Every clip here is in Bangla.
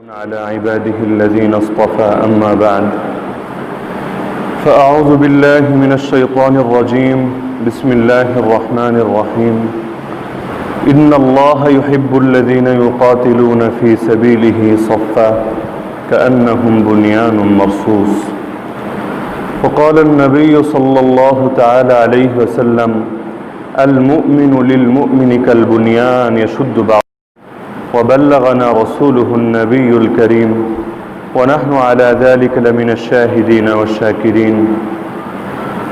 على عباده الذين اصطفى أما بعد فأعوذ بالله من الشيطان الرجيم بسم الله الرحمن الرحيم إن الله يحب الذين يقاتلون في سبيله صفا كأنهم بنيان مرصوص وقال النبي صلى الله تعالى عليه وسلم المؤمن للمؤمن كالبنيان يشد بعض وبلغنا رسوله النبي الكريم ونحن على ذلك لمن الشاهدين والشاكرين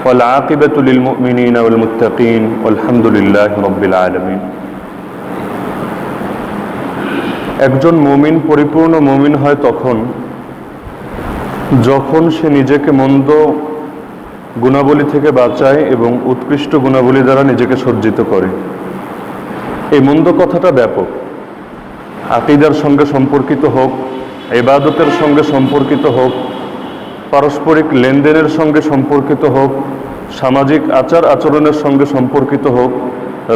والعاقبة للمؤمنين والمتقين والحمد لله رب العالمين একজন মুমিন পরিপূর্ণ মুমিন হয় তখন যখন সে নিজেকে মন্দ গুণাবলী থেকে বাঁচায় এবং উৎকৃষ্ট গুণাবলী দ্বারা নিজেকে সজ্জিত করে। এই মন্দ কথাটা ব্যাপক, আকীদার সঙ্গে সম্পর্কিত হোক, ইবাদতের সঙ্গে সম্পর্কিত হোক, পারস্পরিক লেনদেনের সঙ্গে সম্পর্কিত হোক, সামাজিক আচার আচরণের সঙ্গে সম্পর্কিত হোক,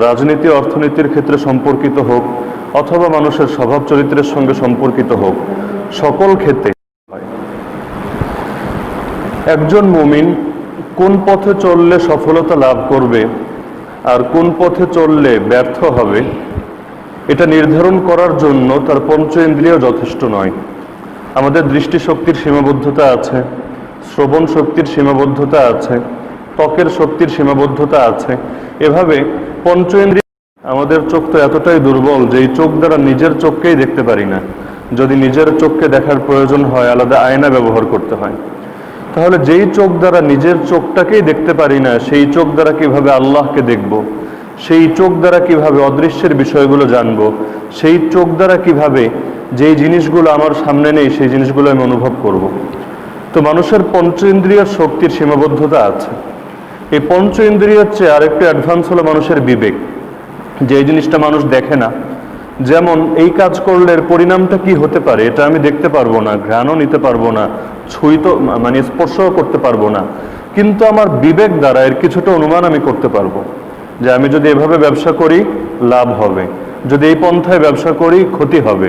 রাজনীতি অর্থনীতির ক্ষেত্রে সম্পর্কিত হোক, অথবা মানুষের স্বভাব চরিত্রের সঙ্গে সম্পর্কিত হোক, সকল ক্ষেত্রে একজন মুমিন কোন পথে চললে সফলতা লাভ করবে আর কোন পথে চললে ব্যর্থ হবে এটা নির্ধারণ করার জন্য তার পঞ্চ ইন্দ্রিয় যথেষ্ট নয়। আমাদের দৃষ্টিশক্তির সীমাবদ্ধতা আছে, শ্রবণ শক্তির সীমাবদ্ধতা আছে, ত্বকের শক্তির সীমাবদ্ধতা আছে। এভাবে পঞ্চ ইন্দ্রিয়, আমাদের চোখ তো এতটাই দুর্বল যে এই চোখ দ্বারা নিজের চোখকেই দেখতে পারি না। যদি নিজের চোখকে দেখার প্রয়োজন হয় আলাদা আয়না ব্যবহার করতে হয়। তাহলে যেই চোখ দ্বারা নিজের চোখটাকেই দেখতে পারি না সেই চোখ দ্বারা কিভাবে আল্লাহকে দেখব, সেই চোখ দ্বারা কিভাবে অদৃশ্যের বিষয়গুলো জানব, সেই চোখ দ্বারা কিভাবে যেই জিনিসগুলো আমার সামনে নেই সেই জিনিসগুলো আমি অনুভব করব। তো মানুষের পঞ্চ ইন্দ্রিয়ের শক্তির সীমাবদ্ধতা আছে। এই পঞ্চ ইন্দ্রিয়ের চেয়ে আরেকটু অ্যাডভান্স হলো মানুষের বিবেক, যে এই জিনিসটা মানুষ দেখে না। যেমন এই কাজ করলে এর পরিণামটা কি হতে পারে এটা আমি দেখতে পারবো না, ঘ্রাণও নিতে পারবো না, স্পর্শও করতে পারবো না, কিন্তু আমার বিবেক দ্বারা এর কিছুটা অনুমান আমি করতে পারবো যে আমি যদি এভাবে ব্যবসা করি লাভ হবে, যদি এই পন্থায় ব্যবসা করি ক্ষতি হবে।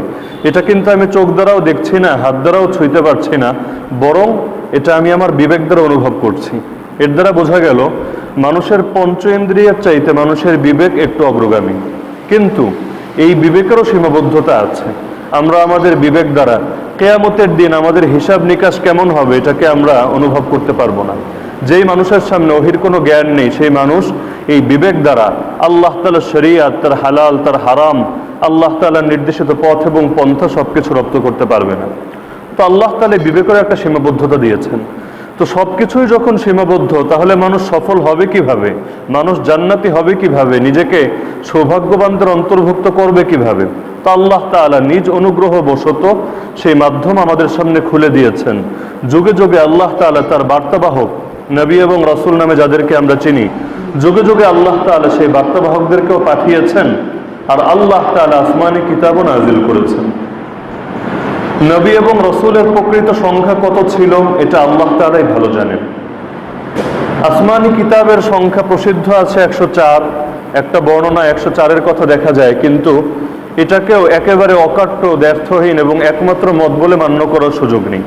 এটা কিন্তু আমি চোখ দ্বারাও দেখছি না, হাত দ্বারাও ছুঁইতে পারছি না, বরং এটা আমি আমার বিবেক দ্বারা অনুভব করছি। এর দ্বারা বোঝা গেল মানুষের পঞ্চ ইন্দ্রিয়ের চাইতে মানুষের বিবেক একটু অগ্রগামী। কিন্তু এই বিবেকেরও সীমাবদ্ধতা আছে। আমরা আমাদের বিবেক দ্বারা কিয়ামতের দিন আমাদের হিসাব নিকাশ কেমন হবে এটাকে আমরা অনুভব করতে পারবো না। যেই মানুষের সামনে ওহির কোনো জ্ঞান নেই সেই মানুষ এই বিবেক দ্বারা আল্লাহ তাআলার শরীয়ত, তার হালাল তার হারাম, আল্লাহ তাআলার নির্দেশিত পথ এবং পন্থা সবকিছু রপ্ত করতে পারবে না। তো আল্লাহ তাআলা বিবেকের একটা সীমাবদ্ধতা দিয়েছেন। তো সবকিছুই যখন সীমাবদ্ধ তাহলে মানুষ সফল হবে কিভাবে, মানুষ জান্নাতি হবে কিভাবে, নিজেকে সৌভাগ্যবানদের অন্তর্ভুক্ত করবে কিভাবে? তো আল্লাহ তাআলা নিজ অনুগ্রহ বশত সেই মাধ্যম আমাদের সামনে খুলে দিয়েছেন। যুগে যুগে আল্লাহ তাআলা তার বার্তাবাহক নবী এবং রাসূল নামে যাদেরকে আমরা চিনি, যুগে যুগে আল্লাহ তাআলা সেই বার্তাবাহকদেরকেও পাঠিয়েছেন, আর আল্লাহ তাআলা আসমানি কিতাবও নাযিল করেছেন। নবী এবং রাসূলের প্রকৃত সংখ্যা কত ছিল এটা আল্লাহ তাআলাই ভালো জানেন। আসমানি কিতাবের সংখ্যা প্রসিদ্ধ আছে 104, একটা বর্ণনা 104-এর কথা দেখা যায়, কিন্তু এটাকেও একেবারে অকাট্য, ব্যর্থহীন এবং একমাত্র মত বলে মান্য করার সুযোগ নেই।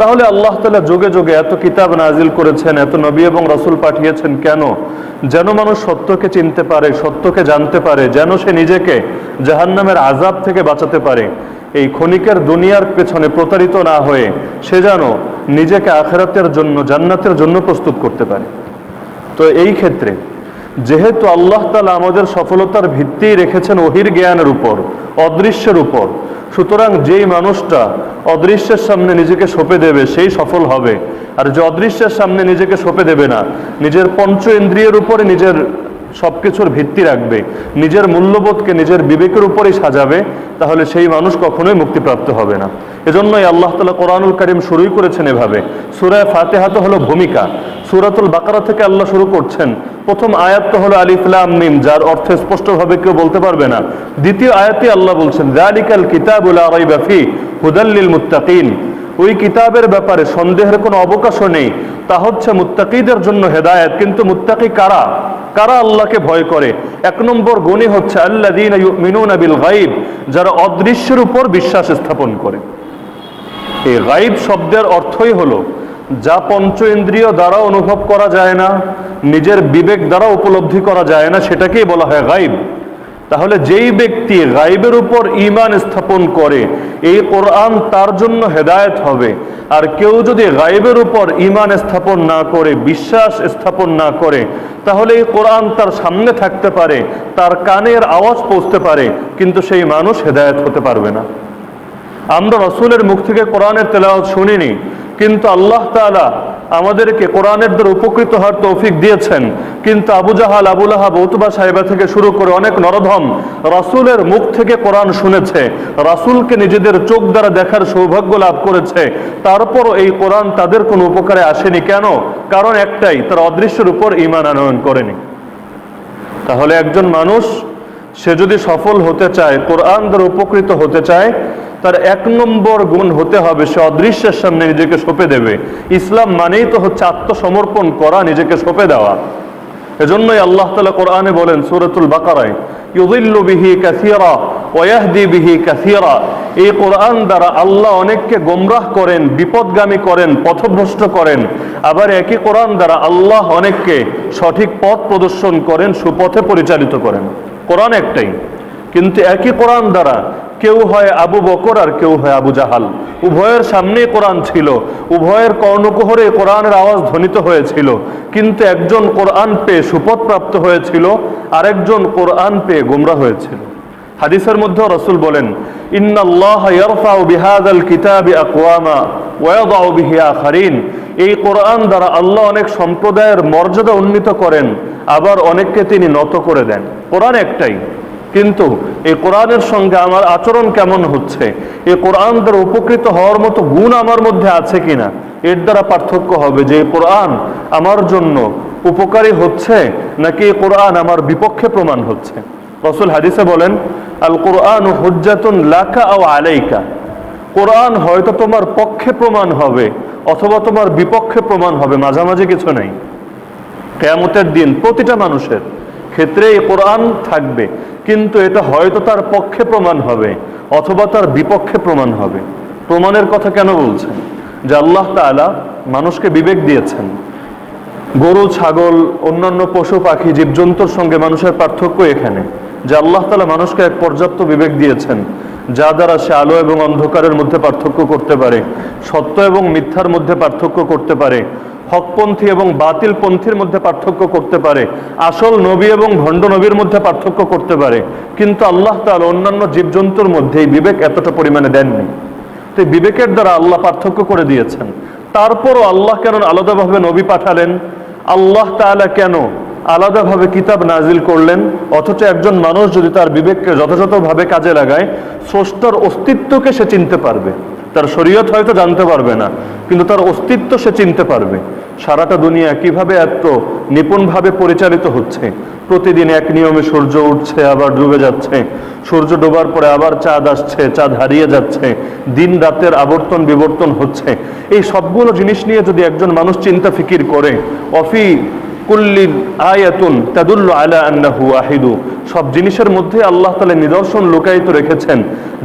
তাহলে আল্লাহ তাআলা যুগে যুগে এত কিতাব নাজিল করেছেন, এত নবী এবং রাসূল পাঠিয়েছেন কেন? যেন মানুষ সত্যকে চিনতে পারে, সত্যকে জানতে পারে, যেন সে নিজেকে জাহান্নামের আযাব থেকে বাঁচাতে পারে, এই ক্ষণিকের দুনিয়ার পেছনে প্রতারিত না হয়ে সে যেন নিজেকে আখিরাতের জন্য, জান্নাতের জন্য প্রস্তুত করতে পারে। তো এই ক্ষেত্রে যেহেতু আল্লাহ তাআলা আমাদের সফলতার ভিত্তি রেখেছেন ওহির জ্ঞানের উপর, অদৃশ্যের উপর, সুতরাং যেই মানুষটা অদৃশ্যের সামনে নিজেকে সঁপে দেবে সেই সফল হবে। আর যে অদৃশ্যের সামনে নিজেকে সঁপে দেবে না, নিজের পঞ্চ ইন্দ্রিয়ের উপরে নিজের সবকিছুর ভিত্তি রাখবে, নিজের মূল্যবোধকে নিজের বিবেকের উপরেই সাজাবে, তাহলে সেই মানুষ কখনোই মুক্তিপ্রাপ্ত হবে না। এজন্যই আল্লাহ তাআলা কোরআনুল কারীম শুরুই করেছেন এভাবে। সূরা ফাতিহা তো হলো ভূমিকা, সূরাতুল বাকারা থেকে আল্লাহ শুরু করছেন। প্রথম আয়াত তো হলো আলিফ লাম মিম, যার অর্থ স্পষ্টভাবে কেউ বলতে পারবে না। দ্বিতীয় আয়াতে আল্লাহ বলছেন যালিকাল কিতাবু লা রাইবা ফীহি হুদাল লিল মুত্তাকিন, ওই কিতাবের ব্যাপারে সন্দেহের কোনো অবকাশও নেই, তা হচ্ছে মুত্তাকিদের জন্য হেদায়েত। কিন্তু মুত্তাকি কারা? কারা আল্লাহকে ভয় করে? এক নম্বর গুণই হচ্ছে আল্লাযীনা ইউমিনুনা বিল গায়ব, যারা অদৃশ্যের উপর বিশ্বাস স্থাপন করে। এই গাইব শব্দের অর্থই হলো যা পঞ্চ ইন্দ্রিয় দ্বারা অনুভব করা যায় না, নিজের বিবেক দ্বারা উপলব্ধি করা যায় না, সেটাকেই বলা হয় গাইব। তাহলে যেই ব্যক্তি গাইবের উপর ঈমান স্থাপন করে এই কোরআন তার জন্য হেদায়েত হবে। আর কেউ যদি গাইবের উপর ঈমান স্থাপন না করে, বিশ্বাস স্থাপন না করে, তাহলে এই কোরআন তার সামনে থাকতে পারে, তার কানের আওয়াজ পৌঁছতে পারে, কিন্তু সেই মানুষ হেদায়েত হতে পারবে না। আমরা রাসূলের মুখ থেকে কোরআনের তেলাওয়াত শুনিনি, কিন্তু আল্লাহ তাআলা আমাদেরকে কোরআনের দ্বারা উপকৃত হওয়ার তৌফিক দিয়েছেন। কিন্তু আবু জাহাল, আবু লাহাব, উতবা সাহেবা থেকে শুরু করে অনেক নরধম রাসূলের মুখ থেকে কোরআন শুনেছে, রাসূলকে নিজেদের চোখ দ্বারা দেখার সৌভাগ্য লাভ করেছে, তারপরও এই কোরআন তাদের কোনো উপকারে আসেনি। কেন? কারণ একটাই, তারা অদৃশ্যের উপর ঈমান আনয়ন করেনি। তাহলে একজন মানুষ সে যদি সফল হতে চায়, কোরআন দ্বারা উপকৃত হতে চায়, তার 1 নম্বর গুণ হতে হবে সে অদৃশ্যের সামনে নিজেকে সঁপে দেবে। ইসলাম মানেই তো হচ্ছে আত্মসমর্পণ করা, নিজেকে সঁপে দেওয়া। এজন্যই আল্লাহ তাআলা কোরআনে বলেন সূরাতুল বাকারায়, ইউযিল্লু বিহি কাসীরা ওয়া ইয়াহদি বিহি কাসীরা। এই কোরআন দ্বারা আল্লাহ অনেককে গোমরাহ করেন, বিপদগামী করেন, পথভ্রষ্ট করেন। আবার একই কোরআন দ্বারা আল্লাহ অনেককে সঠিক পথ প্রদর্শন করেন, সুপথে পরিচালিত করেন। কোরআন একটাই, কিন্তু একই কোরআন দ্বারা কেউ হয় আবু বকর আর কেউ হয় আবু জাহাল। উভয়ের সামনেই কোরআন ছিল, উভয়ের কর্ণকুহরে কোরআনের আওয়াজ ধ্বনিত হয়েছিল, কিন্তু একজন কোরআন পেয়ে সুপথ প্রাপ্ত হয়েছিল, আরেকজন কোরআন পেয়ে গোমরাহ হয়েছিল। হাদিসের মধ্যে রাসূল বলেন, ইন্নাল্লাহা ইয়ারফাউ বিহাযাল কিতাবি আকওয়ামা ওয়া ইয়াদাউ বিহি আখারিন। এই কোরআন দ্বারা আল্লাহ অনেক সম্প্রদায়ের মর্যাদা উন্নীত করেন, আবার অনেককে তিনি নত করে দেন। কোরআন একটাই, কিন্তু এই কোরআনের সঙ্গে আমার আচরণ কেমন হচ্ছে, এই কোরআন দ্বারা উপকৃত হওয়ার মতো গুণ আমার মধ্যে আছে কিনা, এর দ্বারা পার্থক্য হবে যে এই কোরআন আমার জন্য উপকারী হচ্ছে নাকি এই কোরআন আমার বিপক্ষে প্রমাণ হচ্ছে। রাসূল হাদিসে বলেন, আল কোরআন হুজ্জাতুন লাকা আও আলাইকা। কোরআন হয়তো তোমার পক্ষে প্রমাণ হবে অথবা তোমার বিপক্ষে প্রমাণ হবে, মাঝামাঝি কিছু নেই। কিয়ামতের দিন প্রতিটা মানুষের ক্ষেত্রে এই কোরআন থাকবে, কিন্তু এটা হয়তো তার পক্ষে প্রমাণ হবে অথবা তার বিপক্ষে প্রমাণ হবে। প্রমাণের কথা কেন বলছেন? যে আল্লাহ তাআলা মানুষকে বিবেক দিয়েছেন। গরু, ছাগল, অন্যান্য পশু পাখি, জীবজন্তুর সঙ্গে মানুষের পার্থক্য এখানে যে আল্লাহ তাআলা মানুষকে এক পর্যাপ্ত বিবেক দিয়েছেন, যা দ্বারা সে আলো এবং অন্ধকারের মধ্যে পার্থক্য করতে পারে, সত্য এবং মিথ্যার মধ্যে পার্থক্য করতে পারে, হকপন্থী এবং বাতিলপন্থীর মধ্যে পার্থক্য করতে পারে, আসল নবী এবং ভণ্ড নবীর মধ্যে পার্থক্য করতে পারে। কিন্তু আল্লাহ তাআলা অন্যান্য জীবজন্তুর মধ্যে এই বিবেক এতটা পরিমাণে দেননি। তো এই বিবেকের দ্বারা আল্লাহ পার্থক্য করে দিয়েছেন। তারপরও আল্লাহ কেন আলাদাভাবে নবী পাঠালেন? আল্লাহ তাআলা কেন আলাদাভাবে কিতাব নাজিল করলেন? অথচ একজন মানুষ যদি তার বিবেককে যথাযথভাবে কাজে লাগায়, স্রষ্টার অস্তিত্বকে সে চিনতে পারবে। তার শরীয়ত হয়তো জানতে পারবে না, কিন্তু তার অস্তিত্ব সে চিনতে পারবে। সারাটা দুনিয়া কিভাবে এত নিপুণভাবে পরিচালিত হচ্ছে, প্রতিদিন এক নিয়মে সূর্য উঠছে আবার ডুবে যাচ্ছে, সূর্য ডোবার পরে আবার চাঁদ আসছে, চাঁদ হারিয়ে যাচ্ছে, দিন রাতের আবর্তন বিবর্তন হচ্ছে। এই সবগুলো জিনিস নিয়ে যদি একজন মানুষ চিন্তা ফিকির করে, অফি কুল্লি আয়াতুন তাদুল্লু আলা আন্নাহু ওয়াহিদু, সব জিনিসের মধ্যে আল্লাহ তাআলা নিদর্শন লুকায়িত রেখেছেন,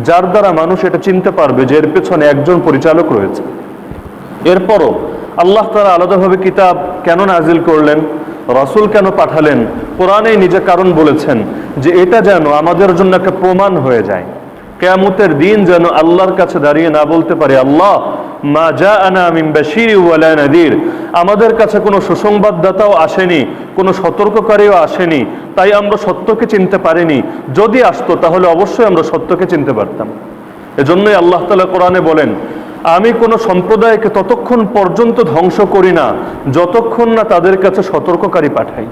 যার দ্বারা মানুষ এটা চিনতে পারবে যে এর পেছনে একজন পরিচালক রয়েছে। এরপরও আল্লাহ তাআলা আলাদাভাবে কিতাব কেন নাজিল করলেন, রাসূল কেন পাঠালেন? কোরআনে নিজে কারণ বলেছেন যে এটা যেন আমাদের জন্য একটা প্রমাণ হয়ে যায়। কিয়ামতের দিন যেন আল্লাহর কাছে দাঁড়িয়ে না বলতে পারে, আল্লাহ মা জাআনা মিন বাশীর ওয়ালা নাযীর, আমাদের কাছে কোনো সুসংবাদদাতাও আসেনি, কোনো সতর্ককারীও আসেনি, তাই আমরা সত্যকে চিনতে পারিনি। যদি আসতো তাহলে অবশ্যই আমরা সত্যকে চিনতে পারতাম। এজন্যই আল্লাহ তাআলা কোরআনে বলেন, আমি কোনো সম্প্রদায়কে ততক্ষণ পর্যন্ত ধ্বংস করি না যতক্ষণ না তাদের কাছে সতর্ককারী পাঠাই।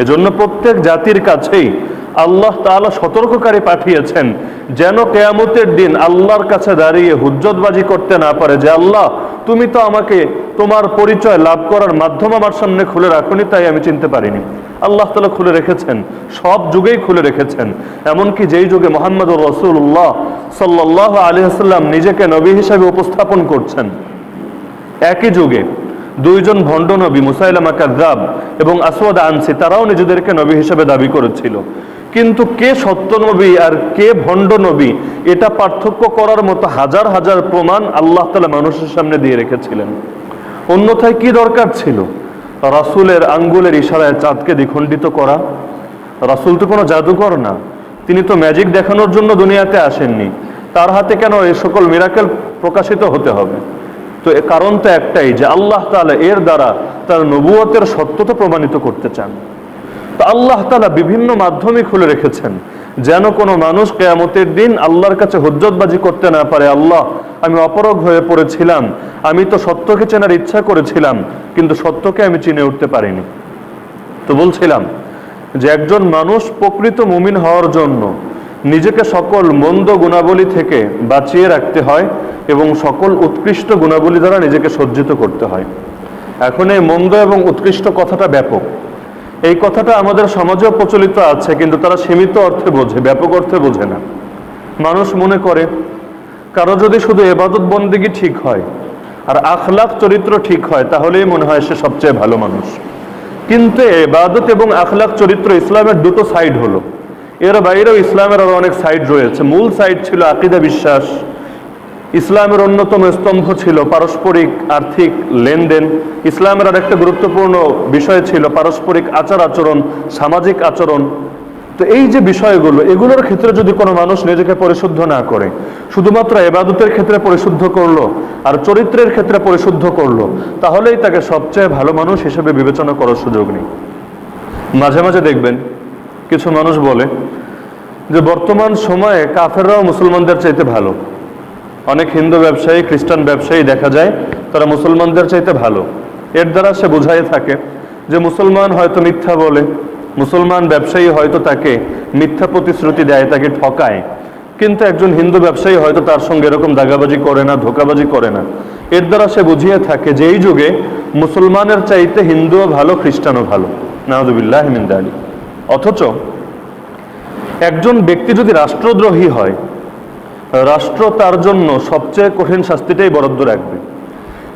এজন্য প্রত্যেক জাতির কাছেই আল্লাহ তাআলা সতর্ককারী পাঠিয়েছেন, যেন কিয়ামতের দিন আল্লাহর কাছে দাঁড়িয়ে হুজ্জতবাজি করতে না পারে যে আল্লাহ তুমি তো আমাকে তোমার পরিচয় লাভ করার মাধ্যম আমার সামনে খুলে রাখোনি, তাই আমি চিনতে পারিনি। আল্লাহ তাআলা খুলে রেখেছেন, সব যুগেই খুলে রেখেছেন। এমনকি যেই যুগে মুহাম্মদুর রাসূলুল্লাহ সাল্লাল্লাহু আলাইহি ওয়াসাল্লাম নিজেকে নবী হিসেবে উপস্থাপন করছেন, একই যুগে দুইজন ভণ্ড নবী মুসাইলামা কাযযাব এবং আসওয়াদ আনসি, তারাও নিজেদেরকে নবী হিসেবে দাবি করেছিল। কিন্তু কে সত্য নবী আর কে ভণ্ড নবী এটা পার্থক্য করার মতো হাজার হাজার প্রমাণ আল্লাহ তাআলা মানুষের সামনে দিয়ে রেখেছিলেন। অন্যথায় কি দরকার ছিল রাসূলের আঙ্গুলের ইশারায় চাঁদকে দ্বিখণ্ডিত করা? রাসূল তো কোনো জাদুকর না, তিনি তো ম্যাজিক দেখানোর জন্য দুনিয়াতে আসেননি। তার হাতে কেন এই সকল মিরাকেল প্রকাশিত হতে হবে? তো কারণ তো একটাই, যে আল্লাহ তাআলা এর দ্বারা তার নবুয়তের সত্যতা প্রমাণিত করতে চান। তো আল্লাহ তাআলা বিভিন্ন মাধ্যমে খুলে রেখেছেন যেন কোনো মানুষ কিয়ামতের দিন আল্লাহর কাছে হুজ্জতবাজি করতে না পারে, আল্লাহ আমি অপরগ হয়ে পড়েছিলাম, আমি তো সত্যকে চেনার ইচ্ছা করেছিলাম কিন্তু সত্যকে আমি চিনে উঠতে পারিনি। তো বলছিলাম যে একজন মানুষ প্রকৃত মুমিন হওয়ার জন্য নিজেকে সকল মন্দ গুণাবলী থেকে বাঁচিয়ে রাখতে হয় এবং সকল উৎকৃষ্ট গুণাবলী দ্বারা নিজেকে সজ্জিত করতে হয়। এখন এই মন্দ এবং উৎকৃষ্ট কথাটা ব্যাপক, এই কথাটা আমাদের সমাজেও প্রচলিত আছে, কিন্তু তারা সীমিত অর্থে বোঝে, ব্যাপক অর্থে বোঝে না। মানুষ মনে করে কারো যদি শুধু ইবাদত বন্দেগী ঠিক হয় আর আখলাক চরিত্র ঠিক হয় তাহলেই মনে হয় সে সবচেয়ে ভালো মানুষ। কিন্তু ইবাদত এবং আখলাক চরিত্র ইসলামের দুটো সাইড হলো, এর বাইরেও ইসলামের আরো অনেক সাইড রয়েছে। মূল সাইড ছিল আকীদা বিশ্বাস, ইসলামের অন্যতম স্তম্ভ ছিল পারস্পরিক আর্থিক লেনদেন, ইসলামের আর একটা গুরুত্বপূর্ণ বিষয় ছিল পারস্পরিক আচার আচরণ, সামাজিক আচরণ। তো এই যে বিষয়গুলো, এগুলোর ক্ষেত্রে যদি কোনো মানুষ নিজেকে পরিশুদ্ধ না করে, শুধুমাত্র ইবাদতের ক্ষেত্রে পরিশুদ্ধ করলো আর চরিত্রের ক্ষেত্রে পরিশুদ্ধ করলো, তাহলেই তাকে সবচেয়ে ভালো মানুষ হিসেবে বিবেচনা করার সুযোগ নেই। মাঝে মাঝে দেখবেন কিছু মানুষ বলে যে বর্তমান সময়ে কাফেররাও মুসলমানদের চাইতে ভালো। অনেক হিন্দু ব্যবসায়ী, খ্রিস্টান ব্যবসায়ী দেখা যায় তারা মুসলমানদের চাইতে ভালো। এর দ্বারা সে বোঝায় থাকে যে মুসলমান হয়তো মিথ্যা বলে, মুসলমান ব্যবসায়ী হয়তো তাকে মিথ্যা প্রতিশ্রুতি দেয়, তাকে ঠকায়, কিন্তু একজন হিন্দু ব্যবসায়ী হয়তো তার সঙ্গে এরকম দাগাবাজি করে না, ধোকাবাজি করে না। এর দ্বারা সে বুঝিয়ে থাকে যে এই যুগে মুসলমানের চাইতে হিন্দুও ভালো, খ্রিস্টানও ভালো। নাউযুবিল্লাহ মিন যালিক। অথচ একজন ব্যক্তি যদি রাষ্ট্রদ্রোহী হয়, রাষ্ট্র তার জন্য সবচেয়ে কঠিন শাস্তিটাই বরাদ্দ রাখবে।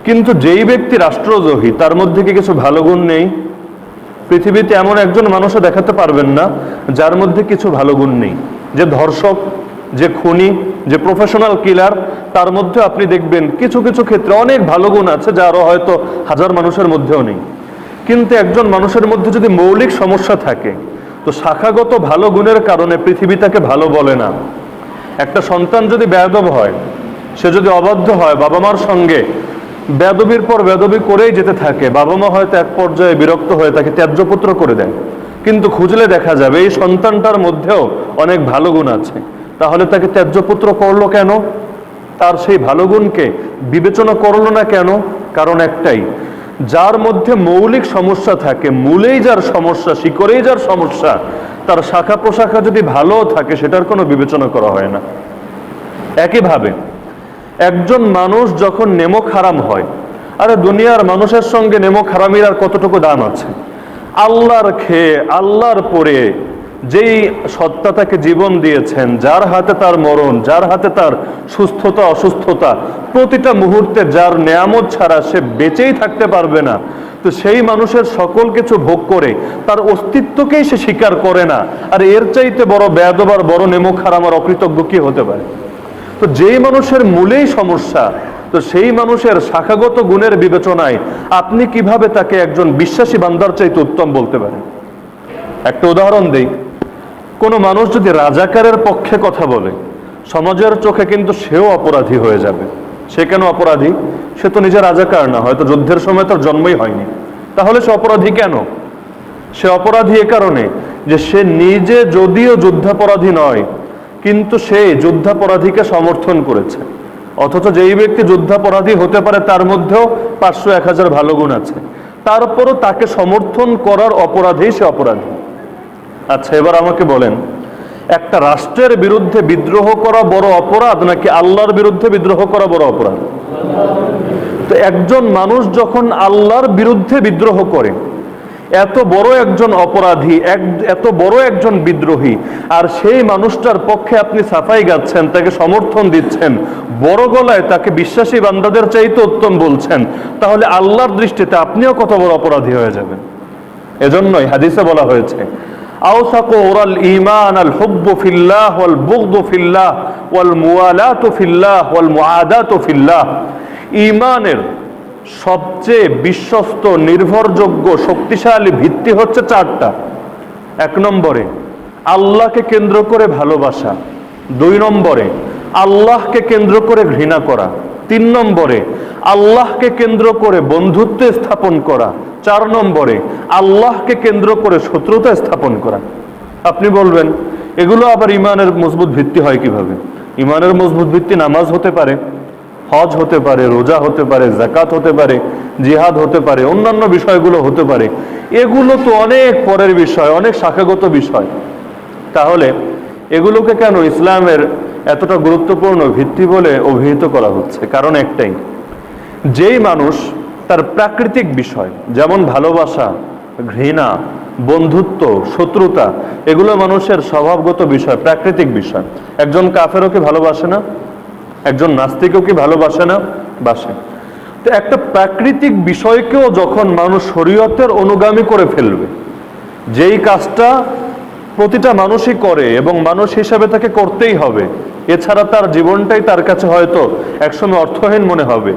কিন্তু যেই ব্যক্তি রাষ্ট্রদ্রোহী তার মধ্যে কি কিছু ভালো গুণ নেই? পৃথিবীতে এমন একজন মানুষও দেখাতে পারবেন না যার মধ্যে কিছু ভালো গুণ নেই। যে ধর্ষক, যে খুনি, যে প্রফেশনাল কিলার, তার মধ্যে আপনি দেখবেন কিছু কিছু ক্ষেত্রে অনেক ভালো গুণ আছে যা আরো হয়তো হাজার মানুষের মধ্যেও নেই। কিন্তু একজন মানুষের মধ্যে যদি মৌলিক সমস্যা থাকে, তো শাখাগত ভালো গুণের কারণে পৃথিবী তাকে ভালো বলে না। একটা সন্তান যদি বেয়াদব হয়, সে যদি অবাধ্য হয়, বাবা মার সঙ্গে বেয়াদবির পর বেয়াদবি করেই যেতে থাকে, বাবা মা হয়তো এক পর্যায়ে বিরক্ত হয়ে তাকে ত্যায্যপুত্র করে দেয়। কিন্তু খুঁজলে দেখা যাবে এই সন্তানটার মধ্যেও অনেক ভালো গুণ আছে। তাহলে তাকে ত্যায্যপুত্র করলো কেন? তার সেই ভালো গুণকে বিবেচনা করলো না কেন? কারণ একটাই, যার মধ্যে মৌলিক সমস্যা থাকে, মূলেই যার সমস্যা, শিকড়েই যার সমস্যা, তার শাখা প্রশাখা যদি ভালো থাকে সেটার কোনো বিবেচনা করা হয় না। একইভাবে একজন মানুষ যখন নেমক হারাম হয়, আরে দুনিয়ার মানুষের সঙ্গে নেমক হারামির আর কতটুকু দাম আছে? আল্লাহর খেয়ে আল্লাহর পরে যেই সত্তা তাকে জীবন দিয়েছেন, যার হাতে তার মরণ, যার হাতে তার সুস্থতা অসুস্থতা, প্রতিটা মুহূর্তে যার নেয়ামত ছাড়া সে বেঁচেই থাকতে পারবে না, তো সেই মানুষের সকল কিছু ভোগ করে তার অস্তিত্বকেই সে স্বীকার করে না। আর এর চাইতে বড় বেয়াদব আর বড় নেমক হারাম আর অকৃতজ্ঞ কি হতে পারে? তো যেই মানুষের মূলেই সমস্যা, তো সেই মানুষের শাখাগত গুণের বিবেচনায় আপনি কিভাবে তাকে একজন বিশ্বাসী বান্দার চাইতে উত্তম বলতে পারেন? একটা উদাহরণ দেই। কোনো মানুষ যদি রাজাকারের পক্ষে কথা বলে, সমাজের চোখে কিন্তু সেও অপরাধী হয়ে যাবে। সে কেন অপরাধী? সে তো নিজে রাজাকার না, হয়তো যুদ্ধের সময় তার জন্মই হয়নি। তাহলে সে অপরাধী কেন? সে অপরাধী এ কারণে যে সে নিজে যদিও যুদ্ধাপরাধী নয়, কিন্তু সে যুদ্ধাপরাধীকে সমর্থন করেছে। অথচ যেই ব্যক্তি যুদ্ধাপরাধী হতে পারে তার মধ্যেও 500-1000 ভালো গুণ আছে, তারপরও তাকে সমর্থন করার অপরাধী সে অপরাধী। আচ্ছা, এবার আমাকে বলেন, একটা রাষ্ট্রের বিরুদ্ধে বিদ্রোহ করা বড় অপরাধ নাকি আল্লাহর বিরুদ্ধে বিদ্রোহ করা বড় অপরাধ? তো একজন মানুষ যখন আল্লাহর বিরুদ্ধে বিদ্রোহ করে, এত বড় একজন অপরাধী, এত বড় একজন বিদ্রোহী, আর সেই মানুষটার পক্ষে আপনি সাফাই গাচ্ছেন, তাকে সমর্থন দিচ্ছেন, বড় গলায় তাকে বিশ্বাসী বান্দাদের চাইতে উত্তম বলছেন, তাহলে আল্লাহর দৃষ্টিতে আপনিও কত বড় অপরাধী হয়ে যাবেন। এজন্যই হাদিসে বলা হয়েছে, আওসাকু উরাল ঈমান আল হুব্বু ফিল্লাহ ওয়াল বুগদু ফিল্লাহ ওয়াল মুওয়ালাতু ফিল্লাহ ওয়াল মুআদাতু ফিল্লাহ। ঈমানের সবচেয়ে বিশ্বস্ত, নির্ভরযোগ্য, শক্তিশালী ভিত্তি হচ্ছে চারটা। এক নম্বরে আল্লাহকে কেন্দ্র করে ভালোবাসা, দুই নম্বরে আল্লাহকে কেন্দ্র করে ঘৃণা করা, তিন নম্বরে আল্লাহকে কেন্দ্র করে বন্ধুত্ব স্থাপন করা, চার নম্বরে আল্লাহকে কেন্দ্র করে শত্রুতা স্থাপন করা। আপনি বলবেন এগুলো আবার ইমানের মজবুত ভিত্তি হয় কিভাবে? ইমানের মজবুত ভিত্তি নামাজ হতে পারে, হজ হতে পারে, রোজা হতে পারে, যাকাত হতে পারে, জিহাদ হতে পারে, অন্যান্য বিষয়গুলো হতে পারে। এগুলো তো অনেক পরের বিষয়, অনেক শাখাগত বিষয়। তাহলে এগুলোকে কেন ইসলামের এতটা গুরুত্বপূর্ণ ভিত্তি বলে অভিহিত করা হচ্ছে? কারণ একটাই, যেই মানুষ তার প্রাকৃতিক বিষয় যেমন ভালোবাসা, ঘৃণা, বন্ধুত্ব, শত্রুতা, এগুলো মানুষের স্বভাবগত বিষয়, প্রাকৃতিক বিষয়। একজন কাফেরও কি ভালোবাসে না? একজন নাস্তিকও কি ভালোবাসে না? বাসে। তো একটা প্রাকৃতিক বিষয়কেও যখন মানুষ শরীয়তের অনুগামী করে ফেলবে, যেই কাজটা প্রতিটা মানুষই করে এবং মানুষ হিসাবে তাকে করতেই হবে, এছাড়া তার জীবনটাই তার কাছে হয়তো একসময় অর্থহীন মনে হবে,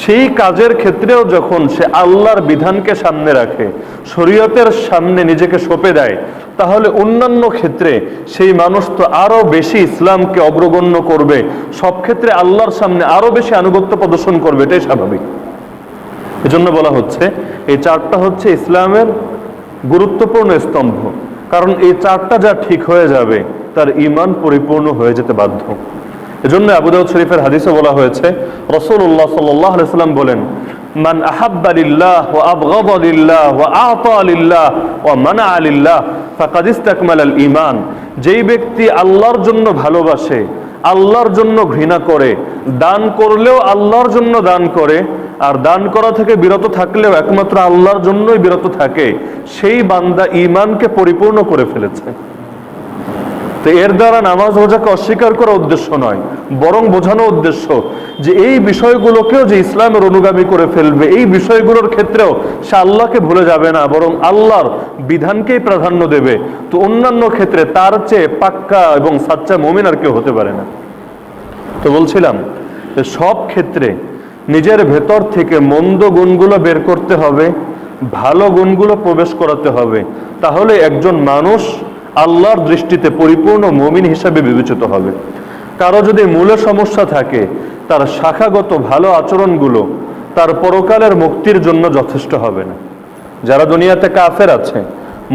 সেই কাজের ক্ষেত্রেও যখন সে আল্লাহর বিধানকে সামনে রাখে, শরীয়তের সামনে নিজেকে সঁপে দেয়, তাহলে অন্যান্য ক্ষেত্রে সেই মানুষ তো আরো বেশি ইসলামকে অগ্রগণ্য করবে, সব ক্ষেত্রে আল্লাহর সামনে আরো বেশি আনুগত্য প্রদর্শন করবে, এটাই স্বাভাবিক। এজন্য বলা হচ্ছে এই চারটা হচ্ছে ইসলামের গুরুত্বপূর্ণ স্তম্ভ। কারণ এই চারটা যা ঠিক হয়ে যাবে তার ঈমান পরিপূর্ণ হয়ে যেতে বাধ্য। এজন্য আবু দাউদ শরীফের হাদিসে বলা হয়েছে, রাসূলুল্লাহ সাল্লাল্লাহু আলাইহি ওয়াসাল্লাম বলেন, মান আহাব্বা লিল্লাহ ওয়া আবগাদা লিল্লাহ ওয়া আতা লিল্লাহ ওয়া মানাআ লিল্লাহ ফাকাদ ইসতাকমালাল ঈমান। যেই ব্যক্তি আল্লাহর জন্য ভালোবাসে, আল্লাহর জন্য ঘৃণা করে, দান করলেও আল্লাহর জন্য দান করে, আর দান করা থেকে বিরত থাকলেও একমাত্র আল্লাহর জন্যই বিরত থাকে, সেই বান্দা ঈমানকে পরিপূর্ণ করে ফেলেছে। তো এর দ্বারা নামাজ রোজাকে অস্বীকার করা উদ্দেশ্য নয়, বরং বোঝানো উদ্দেশ্য যে এই বিষয়গুলোকেও যে ইসলামের অনুগামী করে ফেলবে, এই বিষয়গুলোর ক্ষেত্রেও সে আল্লাহকে ভুলে যাবে না, বরং আল্লাহর বিধানকেই প্রাধান্য দেবে। তো অন্যান্য ক্ষেত্রে তার চেয়ে পাক্কা এবং সাচ্চা মুমিন আর কেউ হতে পারে না। তো বলছিলাম যে সব ক্ষেত্রে নিজের ভেতর থেকে মন্দ গুণগুলো বের করতে হবে, ভালো গুণগুলো প্রবেশ করাতে হবে, তাহলে একজন মানুষ আল্লাহর দৃষ্টিতে পরিপূর্ণ মুমিন হিসাবে বিবেচিত হবে। কারো যদি মূলে সমস্যা থাকে, তার শাখাগত ভালো আচরণগুলো তার পরকালের মুক্তির জন্য যথেষ্ট হবে না। যারা দুনিয়াতে কাফের আছে,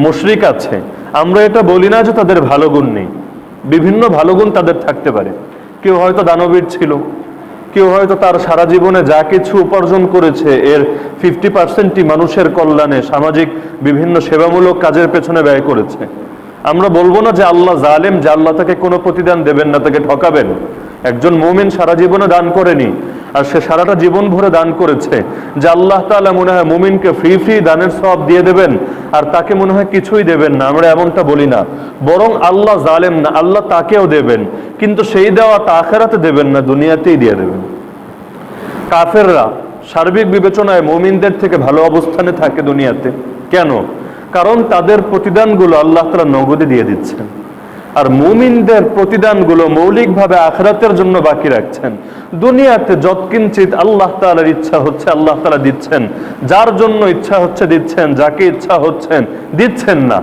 মুশরিক আছে, আমরা এটা বলি না যে তাদের ভালো গুণ নেই, বিভিন্ন ভালো গুণ তাদের থাকতে পারে। কেউ হয়তো দানবীর ছিল, কেউ হয়তো তার সারা জীবনে যা কিছু উপার্জন করেছে এর 50%ই মানুষের কল্যাণে, সামাজিক বিভিন্ন সেবামূলক কাজের পেছনে ব্যয় করেছে। আমরা বলবো না যে আল্লাহ জালেম, যে আল্লাহ তাকে কোনো প্রতিদান দেবেন না, তাকে ঠকাবেন। একজন মুমিন সারা জীবনে দান করেনি, আর সে সারাটা জীবন ভরে দান করেছে, যে আল্লাহ তাআলা মনে হয় মুমিনকে ফ্রি দানের সওয়াব দিয়ে দেবেন আর তাকে মনে হয় কিছুই দেবেন না, আমরা এমনটা বলি না। বরং আল্লাহ জালেম না, আল্লাহ তাকেও দেবেন, কিন্তু সেই দেওয়াটা আখিরাতে দেবেন না, দুনিয়াতেই দিয়ে দেবেন। কাফেররা সার্বিক বিবেচনায় মুমিনদের থেকে ভালো অবস্থানে থাকে দুনিয়াতে। কেন? কারণ তাদের প্রতিদানগুলো আল্লাহ তাআলা নগদে দিয়ে দিচ্ছেন, আর মুমিনদের প্রতিদানগুলো মৌলিকভাবে আখিরাতের জন্য বাকি রাখছেন। দুনিয়াতে যৎকিঞ্চিত আল্লাহ তাআলার ইচ্ছা হচ্ছে আল্লাহ তাআলা দিচ্ছেন, যার জন্য ইচ্ছা হচ্ছে দিচ্ছেন, যাকে ইচ্ছা হচ্ছেন দিচ্ছেন না।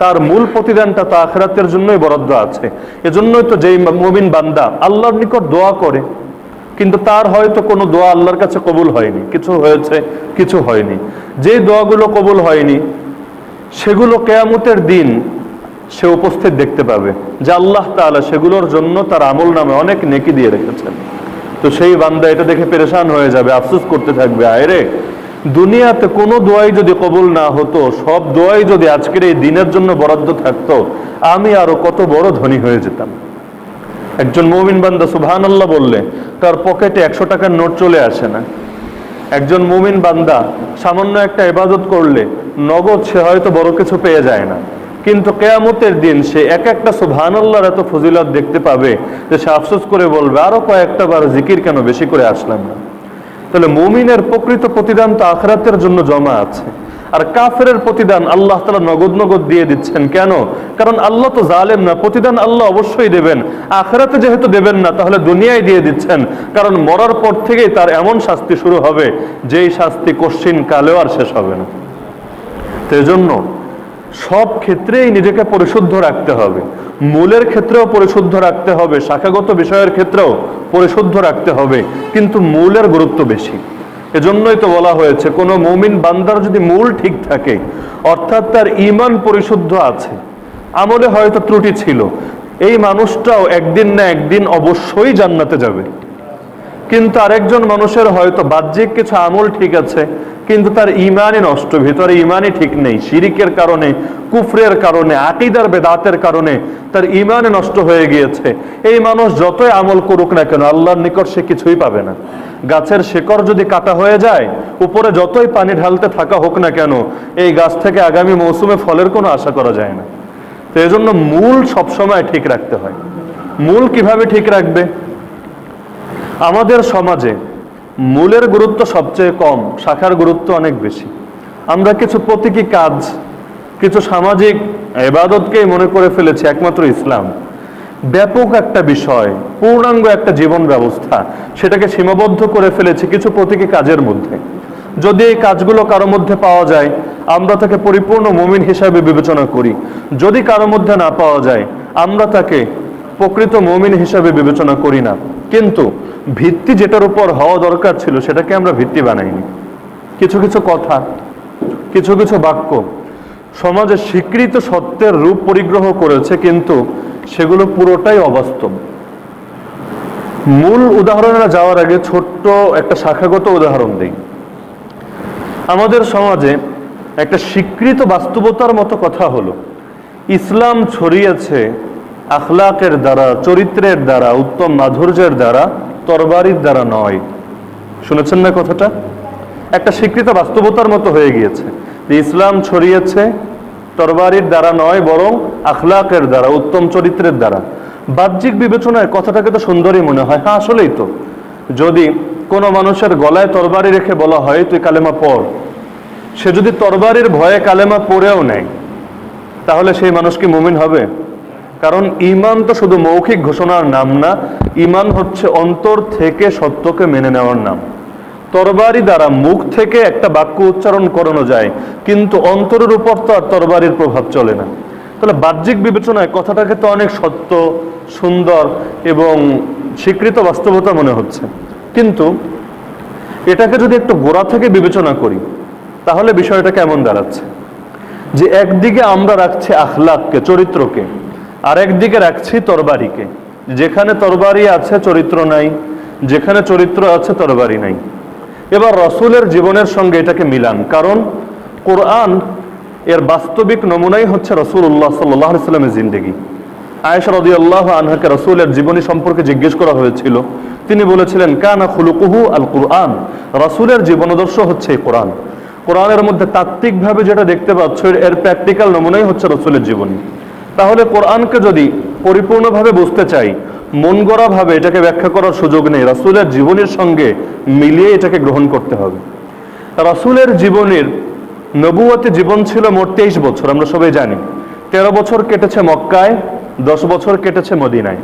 তার মূল প্রতিদানটা তো আখিরাতের জন্যই বরাদ্দ আছে। এজন্যই তো যেই মুমিন বান্দা আল্লাহর নিকট দোয়া করে, কিন্তু তার হয়তো কোনো দোয়া আল্লাহর কাছে কবুল হয়নি, কিছু হয়েছে কিছু হয়নি, যে দোয়াগুলো কবুল হয়নি সেগুলো কিয়ামতের দিন সে উপস্থিত দেখতে পাবে যে আল্লাহ তাআলা সেগুলোর জন্য তার আমল নামে অনেক নেকি দিয়ে রেখেছেন। তো সেই বান্দা এটা দেখে পেরেশান হয়ে যাবে, আফসোস করতে থাকবে, আয়রে দুনিয়াতে কোনো দোয়াই যদি কবুল না হতো, সব দোয়াই যদি আজকের এই দিনের জন্য বরাদ্দ থাকতো, আমি আরো কত বড় ধনী হয়ে যেতাম। একজন মুমিন বান্দা সুবহানাল্লাহ বললে তার পকেটে 100 টাকার নোট চলে আসে না। একজন মুমিন বান্দা সামান্য একটা ইবাদত করলে নগদ সে হয়তো বড় কিছু পেয়ে যায় না, কিন্তু কিয়ামতের দিন সে এক একটা সুবহানাল্লাহর এত ফজিলত দেখতে পাবে যে সে আফসোস করে বলবে, আরো কয়েকটা বার জিকির কেন বেশি করে আসলাম না। তাহলে মুমিনের প্রকৃত প্রতিদান তো আখিরাতের জন্য জমা আছে। আর কাফেরের প্রতিদান আল্লাহ তাআলা নগদ নগদ দিয়ে দিচ্ছেন। কেন? কারণ আল্লাহ তো জালেম না, প্রতিদান আল্লাহ অবশ্যই দেবেন। আখিরাতে যেহেতু দেবেন না, তাহলে দুনিয়ায় দিয়ে দিচ্ছেন, কারণ মরার পর থেকেই তার এমন শাস্তি শুরু হবে যেই শাস্তি কশ্চিন কালেও আর শেষ হবে না। তো এজন্য সব ক্ষেত্রেই নিজেকে পরিশুদ্ধ রাখতে হবে, মূলের ক্ষেত্রেও পরিশুদ্ধ রাখতে হবে, শাখাগত বিষয়ের ক্ষেত্রেও পরিশুদ্ধ রাখতে হবে, কিন্তু মূলের গুরুত্ব বেশি। এজন্যই তো বলা হয়েছে কোন মুমিন বান্দার যদি মূল ঠিক থাকে, অর্থাৎ তার ঈমান পরিশুদ্ধ আছে, আমলে হয়তো ত্রুটি ছিল, এই মানুষটাও একদিন না একদিন অবশ্যই জান্নাতে যাবে। কিন্তু আরেকজন মানুষের হয়তো বাহ্যিক কিছু আমল ঠিক আছে, কিন্তু তার ঈমানই নষ্ট, ভিতরে ঈমানই ঠিক নেই, শিরিকের কারণে, কুফরের কারণে, আকীদার বেদাতের কারণে তার ঈমানই নষ্ট হয়ে গিয়েছে। এই মানুষ যতই আমল করুক না কেন, আল্লাহর নিকট সে কিছুই পাবে না। গাছের শিকড় যদি কাটা হয়ে যায়, উপরে যতই পানি ঢালতে থাকা হোক না কেন, এই গাছ থেকে আগামী মৌসুমে ফলের কোনো আশা করা যায় না। তো এই জন্য মূল সবসময় ঠিক রাখতে হয়। মূল কিভাবে ঠিক রাখবে? আমাদের সমাজে মূলের গুরুত্ব সবচেয়ে কম, শাখার গুরুত্ব অনেক বেশি। আমরা কিছু প্রতীকী কাজ, কিছু সামাজিক ইবাদতকেই মনে করে ফেলেছি একমাত্র ইসলাম। ব্যাপক একটা বিষয়, পূর্ণাঙ্গ একটা জীবন ব্যবস্থা, সেটাকে সীমাবদ্ধ করে ফেলেছি কিছু প্রতীকী কাজের মধ্যে। যদি এই কাজগুলো কারো মধ্যে পাওয়া যায়, আমরা তাকে পরিপূর্ণ মুমিন হিসাবে বিবেচনা করি। যদি কারো মধ্যে না পাওয়া যায়, আমরা তাকে প্রকৃত মুমিন হিসাবে বিবেচনা করি না। কিন্তু ভিত্তি যেটার উপর হওয়া দরকার ছিল, সেটাকে আমরা ভিত্তি বানাইনি। কিছু কিছু কথা, কিছু কিছু বাক্য সমাজে স্বীকৃত সত্যের রূপ পরিগ্রহ করেছে, কিন্তু সেগুলো পুরোটাই অবাস্তব। মূল উদাহরণে যাওয়ার আগে ছোট্ট একটা শাখাগত উদাহরণ দিই। আমাদের সমাজে একটা স্বীকৃত বাস্তবতার মতো কথা হলো, ইসলাম ছড়িয়েছে আখলাকের দ্বারা, চরিত্রের দ্বারা, উত্তম মাধুর্যের দ্বারা, তরবারির দ্বারা নয়। শুনেছেন না কথাটা? একটা স্বীকৃত বাস্তবতার মতো হয়ে গিয়েছে যে ইসলাম ছড়িয়েছে তরবারির দ্বারা নয়, বরং আখলাকের দ্বারা, উত্তম চরিত্রের দ্বারা। বাহ্যিক বিবেচনায় কথাটাকে তো সুন্দরই মনে হয়। হ্যাঁ, আসলেই তো। যদি কোনো মানুষের গলায় তরবারি রেখে বলা হয় তুই কালেমা পড়, সে যদি তরবারির ভয়ে কালেমা পড়েও নেয়, তাহলে সেই মানুষ কি মুমিন হবে? কারণ ঈমান তো শুধু মৌখিক ঘোষণার নাম না, ঈমান হচ্ছে অন্তর থেকে সত্যকে মেনে নেওয়ার নাম। তরবারি দ্বারা মুখ থেকে একটা বাক্য উচ্চারণ করানো যায়, কিন্তু অন্তরের উপর তো আর তরবারির প্রভাব চলে না। তাহলে বাহ্যিক বিবেচনায় কথাটাকে তো অনেক সত্য, সুন্দর এবং স্বীকৃত বাস্তবতা মনে হচ্ছে। কিন্তু এটাকে যদি একটু গোড়া থেকে বিবেচনা করি, তাহলে বিষয়টা কেমন দাঁড়াচ্ছে যে একদিকে আমরা রাখছি আখলাককে, চরিত্রকে, আর একদিকে রাখছি তরবারিকে। যেখানে তরবারি আছে চরিত্র নাই, যেখানে চরিত্র আছে তরবারি নাই। এবার রাসূলের জীবনের সঙ্গে এটাকে মিলান, কারণ কোরআন এর বাস্তবিক নমুনাই হচ্ছে রাসূলুল্লাহ সাল্লাল্লাহু আলাইহি ওয়াসাল্লামের জিন্দেগি। আয়েশা রাদিয়াল্লাহু আনহাকে রাসূলের জীবনী সম্পর্কে জিজ্ঞেস করা হয়েছিল, তিনি বলেছিলেন কানা খুলুকুহু আল কুরআন, রাসূলের জীবনাদর্শ হচ্ছে এই কোরআন। কোরআনের মধ্যে তাত্ত্বিকভাবে যেটা দেখতে পাচ্ছ, এর প্র্যাকটিক্যাল নমুনাই হচ্ছে রাসূলের জীবনী। তাহলে কোরআনকে যদি পরিপূর্ণভাবে বুঝতে চাই, মন গড়া ভাবে এটাকে ব্যাখ্যা করার সুযোগ নেই, রাসূলের জীবনের সঙ্গে মিলিয়ে এটাকে গ্রহণ করতে হবে। রাসূলের জীবনের নবুয়তি জীবন ছিল মোট 23 বছর, আমরা সবাই জানি। 13 বছর কেটেছে মক্কায়, 10 বছর কেটেছে মদিনায়।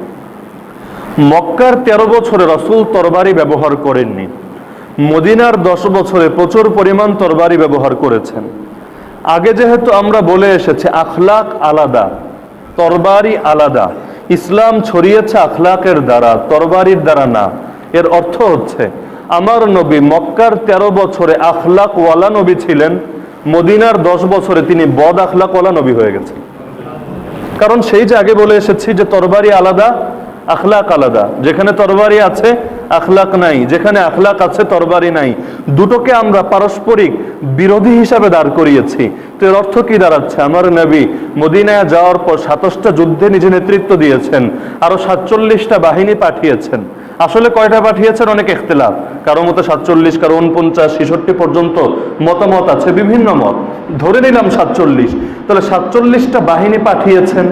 মক্কার 13 বছরে রাসূল তরবারি ব্যবহার করেননি, মদিনার 10 বছরে প্রচুর পরিমাণ তরবারি ব্যবহার করেছেন। আগে যেহেতু আমরা বলে এসেছি আখলাক আলাদা, তরবারি আলাদা, ইসলাম ছড়িয়েছে আখলাকের দ্বারা, তরবারির দ্বারা না। এর অর্থ হচ্ছে আমার নবী মক্কার 13 বছরে আখলাক ওয়ালা নবী ছিলেন, মদিনার 10 বছরে তিনি বদ আখলাক ওয়ালা নবী হয়ে গেছেন। কারণ সেই যে আগে বলে এসেছি যে তরবারি আলাদা, আখলাক আলাদা। যেখানে তরবারি আছে আখলাক নাই, যেখানে আখলাক আছে তরবারি নাই। দুটোকে আমরা পারস্পরিক বিরোধী হিসাবে দাঁড় করিয়েছি। তো এর অর্থ কি দাঁড়াচ্ছে? আমার নবী মদিনায় যাওয়ার পর 27টা যুদ্ধে নিজে নেতৃত্ব দিয়েছেন, আরো 47টা বাহিনী পাঠিয়েছেন। আসলে কয়টা পাঠিয়েছেন অনেক ইখতিলাফ, কারো মতে 47, কারো 49, 66 পর্যন্ত মতামত আছে, বিভিন্ন মত। ধরে নিলাম 47, তাহলে 47টা বাহিনী পাঠিয়েছেন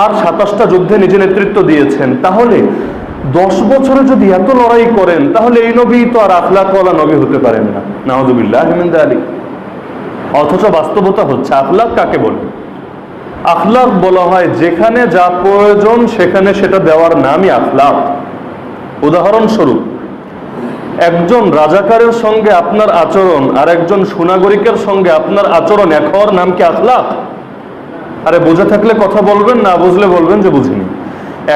আর 27টা যুদ্ধে নিজে নেতৃত্ব দিয়েছেন। তাহলে 10 বছরে যদি এত লড়াই করেন, তাহলে এই নবী তো আর আখলাকওয়ালা নবী হতে পারেন না। নাউযুবিল্লাহি মিন যালিক। অথচ বাস্তবতা হচ্ছে আখলাক কাকে বলে? আখলাক বলা হয় যেখানে যা প্রয়োজন সেখানে সেটা দেওয়ার নামই আখলাক। উদাহরণস্বরূপ, একজন রাজাকারের সঙ্গে আপনার আচরণ আর একজন সুনাগরিকের সঙ্গে আপনার আচরণ এক হওয়ার নাম কি আখলাক? আরে বুঝে থাকলে কথা বলবেন, না বুঝলে বলবেন যে বুঝিনি।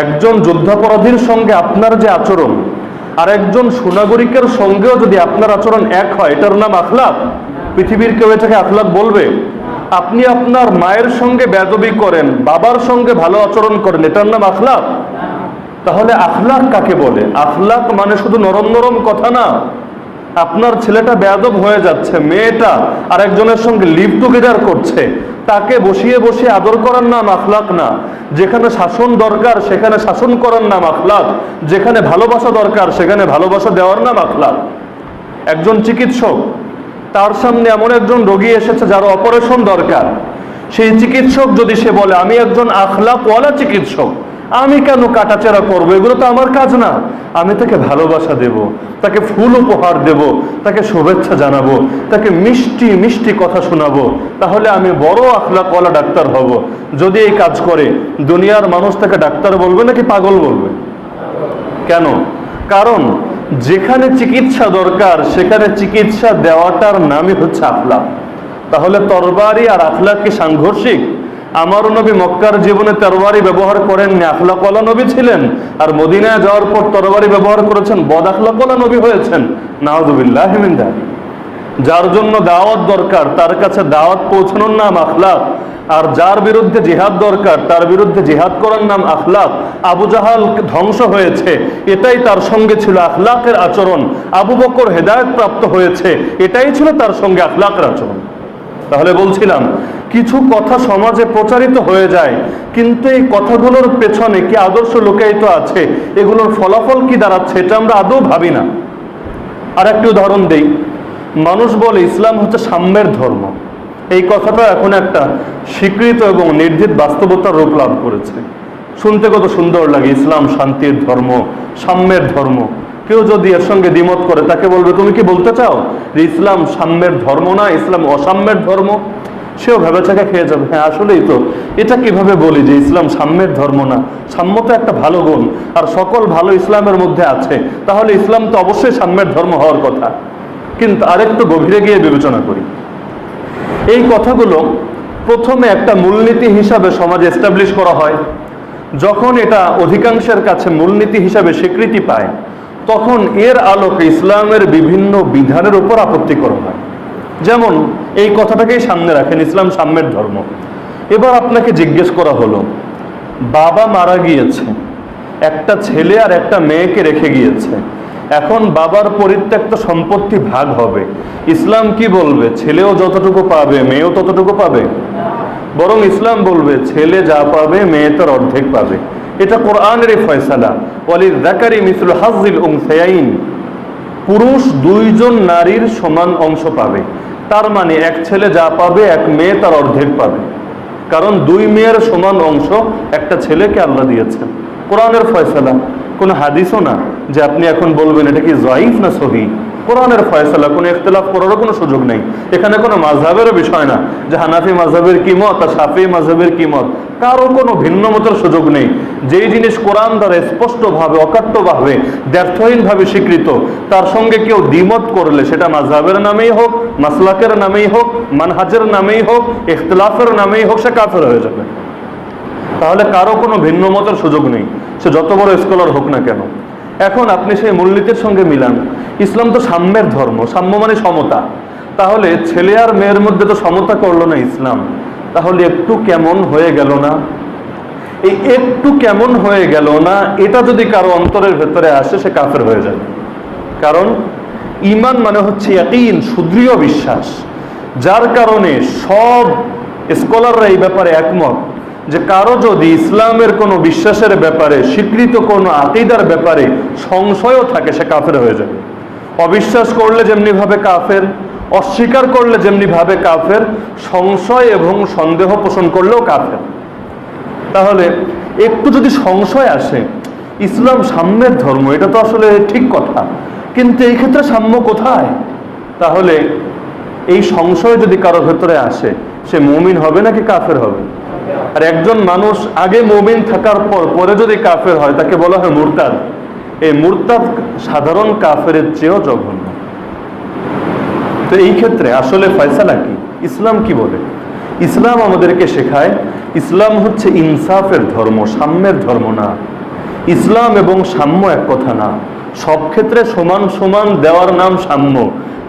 একজন যুদ্ধাপরাধীর সঙ্গে আপনার যে আচরণ আর একজন সুনাগরিকের সঙ্গেও যদি আপনার আচরণ এক হয়, এটার নাম আখলাক? পৃথিবীর কেউ এটাকে আখলাক বলবে? আপনি আপনার মায়ের সঙ্গে বেয়াদবি করেন, বাবার সঙ্গে ভালো আচরণ করেন, এটার নাম আখলাক? তাহলে আখলাক কাকে বলে? আখলাক মানে শুধু নরম নরম কথা না। আপনার ছেলেটা বেয়াদব হয়ে যাচ্ছে, মেয়েটা আরেকজনের সঙ্গে লিভ টুগেদার করছে, তাকে বসিয়ে বসিয়ে আদর করার নাম আখলাক না। যেখানে শাসন দরকার সেখানে শাসন করার নাম আখলাক। যেখানে ভালোবাসা দরকার সেখানে ভালোবাসা দেওয়ার নাম আখলাক। একজন চিকিৎসক, তার সামনে এমন একজন রোগী এসেছে যার অপারেশন দরকার, সেই চিকিৎসক যদি সে বলে আমি একজন আখলাকওয়ালা চিকিৎসক, আমি কেন কাটাচেরা করবো, এগুলো তো আমার কাজ না, আমি তাকে ভালোবাসা দেব, তাকে ফুল উপহার দেব, তাকে শুভেচ্ছা জানাবো, তাকে মিষ্টি মিষ্টি কথা শোনাবো, তাহলে আমি বড় আখলাকওয়ালা ডাক্তার হব। যদি এই কাজ করে দুনিয়ার মানুষ তাকে ডাক্তার বলবে নাকি পাগল বলবে? কেন? কারণ যেখানে চিকিৎসা দরকার সেখানে চিকিৎসা দেওয়াটার নামই হচ্ছে আখলাক। তাহলে তরবারি আর আখলাক কি সাংঘর্ষিক? আমার নবী মক্কার জীবনে তরবারি ব্যবহার করেননি, আখলাকওয়ালা নবী ছিলেন। আর মদিনায় যাওয়ার পর তরবারি ব্যবহার করেছেন, বদ আখলাকওয়ালা নবী হয়েছেন। নাউযুবিল্লাহি মিন যালিক। যার জন্য দাওয়াত দরকার তার কাছে দাওয়াত পৌঁছানোর নাম আখলাক, আর যার বিরুদ্ধে জিহাদ দরকার তার বিরুদ্ধে জিহাদ করার নাম আখলাক। আবু জাহাল ধ্বংস হয়েছে, এটাই তার সঙ্গে ছিল আখলাকের আচরণ। আবু বকর হেদায়েত প্রাপ্ত হয়েছে, এটাই ছিল তার সঙ্গে আখলাকের আচরণ। তাহলে বলছিলাম, কিছু কথা সমাজে প্রচারিত হয়ে যায়, কিন্তু এই কথাগুলোর পেছনে কি আদর্শ লুকায়িত আছে, এগুলোর ফলাফল কি দাঁড়াচ্ছে, এটা আমরা আদৌ ভাবি না। আর একটি উদাহরণ দেই। মানুষ বলে ইসলাম হচ্ছে সাম্যের ধর্ম। এই কথাটা এখন একটা স্বীকৃত এবং নির্জিত বাস্তবতার রূপ লাভ করেছে। শুনতে কত সুন্দর লাগে, ইসলাম শান্তির ধর্ম, সাম্যের ধর্ম। কেউ যদি এর সঙ্গে দ্বিমত করে তাকে বলবে তুমি কি বলতে চাও যে ইসলাম সাম্যের ধর্ম না, ইসলাম অসাম্যের ধর্ম? সেও ভেবেচাকে খেয়ে যাবে, হ্যাঁ আসলেই তো, এটা কিভাবে বলি যে ইসলাম সাম্যের ধর্ম না? সাম্য তো একটা ভালো গুণ, আর সকল ভালো ইসলামের মধ্যে আছে, তাহলে ইসলাম তো অবশ্যই সাম্যের ধর্ম হওয়ার কথা। কিন্তু আরেকটু গভীরে গিয়ে বিবেচনা করি। এই কথাগুলো প্রথমে একটা মূলনীতি হিসাবে সমাজে এস্টাবলিশ করা হয়। যখন এটা অধিকাংশের কাছে মূলনীতি হিসাবে স্বীকৃতি পায়, তখন এর আলোকে ইসলামের বিভিন্ন বিধানের উপর আপত্তি করা হয়। যেমন এই কথাটাকেই সামনে রাখেন, ইসলাম সাম্যের ধর্ম। এবার আপনাকে জিজ্ঞেস করা হলো, বাবা মারা গিয়েছে, একটা ছেলে আর একটা মেয়েকে রেখে গিয়েছে, এখন বাবার পরিত্যক্ত সম্পত্তি ভাগ হবে। ইসলাম কি বলবে? ছেলেও যতটুকু পাবে মেয়েও ততটুকু পাবে? বরং ইসলাম বলবে ছেলে যা পাবে মেয়ে তার অর্ধেক পাবে। এটা কোরআনেরই ফয়সালা, ওয়ালিয-যাকারি মিসলু হাজ্জিল উনসায়াইন। পুরুষ দুইজন নারীর সমান অংশ পাবে। তার মানে এক ছেলে যা পাবে এক মেয়ে তার অর্ধেক পাবে, কারণ দুই মেয়ের সমান অংশ একটা ছেলেকে আল্লাহ দিয়েছেন। কোরআনের ফয়সালা, কোনো হাদিসও না যে আপনি এখন বলবেন এটা কি যায়িফ না সহিহ। কোরআনের ফয়সালা, কোনো ইখতিলাফ করারও কোনো সুযোগ নেই। এখানে কোনো মাযহাবেরও বিষয় না যে হানাফি মাযহাবের কি মত আর শাফিঈ মাযহাবের কি মত, কারো কোনো ভিন্ন মতের সুযোগ নেই। যেই জিনিস কোরআন দ্বারা স্পষ্টভাবে অকাট্যভাবে দ্ব্যর্থহীনভাবে স্বীকৃত, তার সঙ্গে কেউ দ্বিমত করলে সেটা মাযহাবের নামেই হোক, মাসলাকের নামেই হোক, মানহাজের নামেই হোক, ইখতিলাফের নামেই হোক, সে কাফের হয়ে যাবে। তাহলে কারো কোনো ভিন্ন মতের সুযোগ নেই, সে যত বড় স্কলার হোক না কেন। এখন আপনি সেই মূলনীতির সঙ্গে মিলান, ইসলাম তো সাম্যের ধর্ম, সাম্য মানে সমতা। তাহলে ছেলে আর মেয়ের মধ্যে তো সমতা করলো না ইসলাম, তাহলে একটু কেমন হয়ে গেল না? এই একটু কেমন হয়ে গেল না, এটা যদি কারো অন্তরের ভেতরে আসে সে কাফের হয়ে যাবে। কারণ ঈমান মানে হচ্ছে ইয়াকিন, সুদৃঢ় বিশ্বাস, যার কারণে সব স্কলাররা এই ব্যাপারে একমত যে কারো যদি ইসলামের কোনো বিশ্বাসের ব্যাপারে, স্বীকৃত কোনো আকীদার ব্যাপারে সংশয়ও থাকে সে কাফের হয়ে যাবে। অবিশ্বাস করলে যেমনি ভাবে কাফের, অস্বীকার করলে যেমনি ভাবে কাফের, সংশয় এবং সন্দেহ পোষণ করলেও কাফের। তাহলে একটু যদি সংশয় আসে, ইসলাম সাম্যের ধর্ম, এটা তো আসলে ঠিক কথা, কিন্তু এই ক্ষেত্রে সাম্য কোথায়? তাহলে এই সংশয় যদি কারো ভেতরে আসে, সে মুমিন হবে নাকি কাফের হবে? আর একজন মানুষ আগে মুমিন থাকার পর পরে যদি কাফের হয়, তাকে বলা হয় মুরতাদ। এই মুরতাদ সাধারণ কাফের চেয়েও জঘন্য। তো এই ক্ষেত্রে আসলে ফয়সালা কি? ইসলাম কি বলে? ইসলাম আমাদেরকে শেখায়, ইসলাম হচ্ছে ইনসাফের ধর্ম, সাম্যের ধর্ম না। ইসলাম এবং সাম্য এক কথা না। সব ক্ষেত্রে সমান সমান দেওয়ার নাম সাম্য,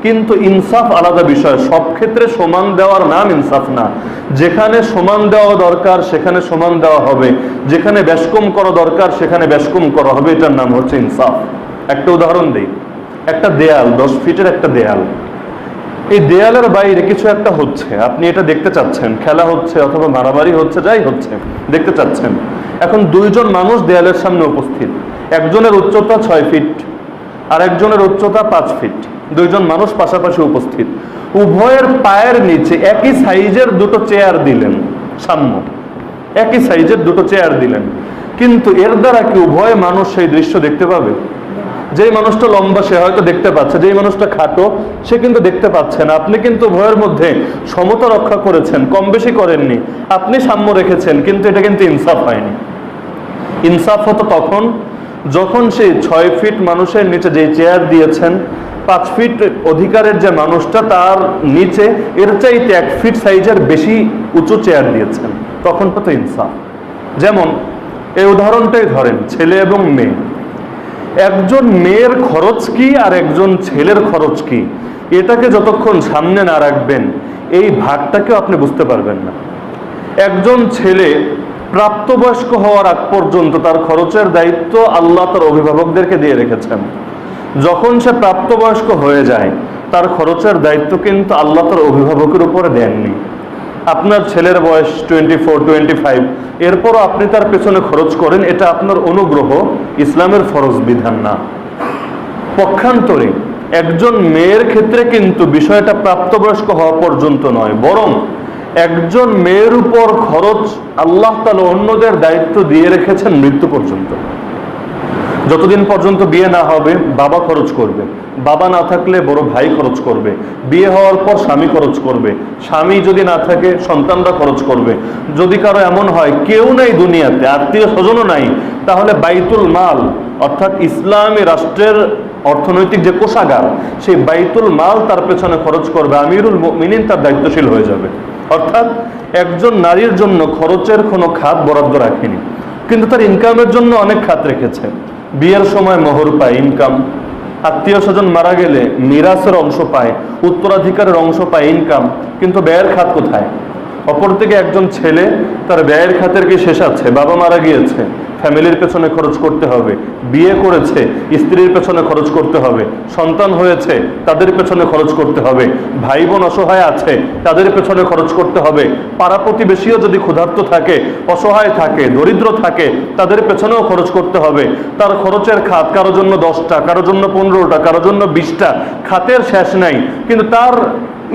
কিন্তু ইনসাফ আলাদা বিষয়। সব ক্ষেত্রে সমান দেওয়ার নাম ইনসাফ না। যেখানে সমান দেওয়া দরকার সেখানে সমান দেওয়া হবে, যেখানে বেশকম করা দরকার সেখানে বেশকম করা হবে, এটার নাম হচ্ছে ইনসাফ। একটা উদাহরণ দিই। একটা দেয়াল, 10 ফিটের একটা দেয়াল, এই দেয়ালের বাইরে কিছু একটা হচ্ছে, আপনি এটা দেখতে চাচ্ছেন, খেলা হচ্ছে অথবা মারামারি হচ্ছে, যাই হচ্ছে দেখতে চাচ্ছেন। এখন দুইজন মানুষ দেয়ালের সামনে উপস্থিত, একজনের উচ্চতা 6 ফিট আর একজনের উচ্চতা 5 ফিট। দুইজন মানুষ পাশাপাশি উপস্থিত, উভয়ের পায়ের নিচে একই সাইজের দুটো চেয়ার দিলেন, সাম্য, একই সাইজের দুটো চেয়ার দিলেন। কিন্তু এর দ্বারা কি উভয় মানুষ সেই দৃশ্য দেখতে পাবে? যেই মানুষটা লম্বা সে হয়তো দেখতে পাচ্ছে, যেই মানুষটা খাটো সে কিন্তু দেখতে পাচ্ছে না। আপনি কিন্তু উভয়ের মধ্যে সমতা রক্ষা করেছেন, কম বেশি করেননি, আপনি সাম্য রেখেছেন, কিন্তু এটা কিন্তু ইনসাফ হয়নি। ইনসাফ হতো তখন যখন সেই 6 ফিট মানুষের নিচে যে চেয়ার দিয়েছেন, 5 ফিট অধিকারের যে মানুষটা তার নিচে এর চাইতে 1 ফিট সাইজের বেশি উঁচু চেয়ার দিয়েছেন, তখন হতো ইনসাফ। যেমন এই উদাহরণটাই ধরেন, ছেলে এবং মেয়ে। একজন মেয়ের খরচ কি আর একজন ছেলের খরচ কি, এটাকে যতক্ষণ সামনে না রাখবেন এই ভাগটাকেও আপনি বুঝতে পারবেন না। একজন ছেলে প্রাপ্তবয়স্ক হওয়ার আগ পর্যন্ত তার খরচের দায়িত্ব আল্লাহ তার অভিভাবকদেরকে দিয়ে রেখেছেন। যখন সে প্রাপ্তবয়স্ক হয়ে যায় তার খরচের দায়িত্ব কিন্তু আল্লাহ তার অভিভাবকের উপরে দেননি। আপনার ছেলের বয়স 24, 25, এরপরও আপনি তার পেছনে খরচ করেন, এটা আপনার অনুগ্রহ, ইসলামের ফরজ বিধান না। পক্ষান্তরে একজন মেয়ের ক্ষেত্রে কিন্তু বিষয়টা প্রাপ্তবয়স্ক হওয়া পর্যন্ত নয়, বরং একজন মেয়ের উপর খরচ আল্লাহ তাআলা অন্যদের দায়িত্ব দিয়ে রেখেছেন মৃত্যু পর্যন্ত। যতদিন পর্যন্ত বিয়ে না হবে বাবা খরচ করবে, বাবা না থাকলে বড় ভাই খরচ করবে, বিয়ে হওয়ার পর স্বামী খরচ করবে, স্বামী যদি না থাকে সন্তানরা খরচ করবে। যদি কারো এমন হয় কেউ নাই দুনিয়াতে, আত্মীয় স্বজনও নাই, তাহলে বাইতুল মাল অর্থাৎ ইসলামী রাষ্ট্রের অর্থনৈতিক যে কোষাগার, সেই বাইতুল মাল তার পেছনে খরচ করবে, আমিরুল মুমিনিন তার দায়িত্বশীল হয়ে যাবে। অর্থাৎ একজন নারীর জন্য খরচের কোনো খাত বরাদ্দ রাখেনি, কিন্তু তার ইনকামের জন্য অনেক খাত রেখেছে। বিয়ের সময় মোহর পায়, ইনকাম। আত্মীয় স্বজন মারা গেলে মিরাসের অংশ পায়, উত্তরাধিকারের অংশ পায়, ইনকাম। কিন্তু ব্যয়ের খাত কোথায়? অপরদিকে একজন ছেলে, তার ব্যয়ের খাতের কি শেষ আছে? বাবা মারা গিয়েছে, ফ্যামিলির পেছনে খরচ করতে হবে, বিয়ে করেছে, স্ত্রীর পেছনে খরচ করতে হবে, সন্তান হয়েছে, তাদের পেছনে খরচ করতে হবে, ভাই বোন অসহায় আছে, তাদের পেছনে খরচ করতে হবে, পাড়া প্রতিবেশীও যদি ক্ষুধার্ত থাকে, অসহায় থাকে, দরিদ্র থাকে, তাদের পেছনেও খরচ করতে হবে। তার খরচের খাত কারো জন্য 10টা, কারো জন্য 15টা, কারো জন্য 20টা, খাতের শেষ নাই। কিন্তু তার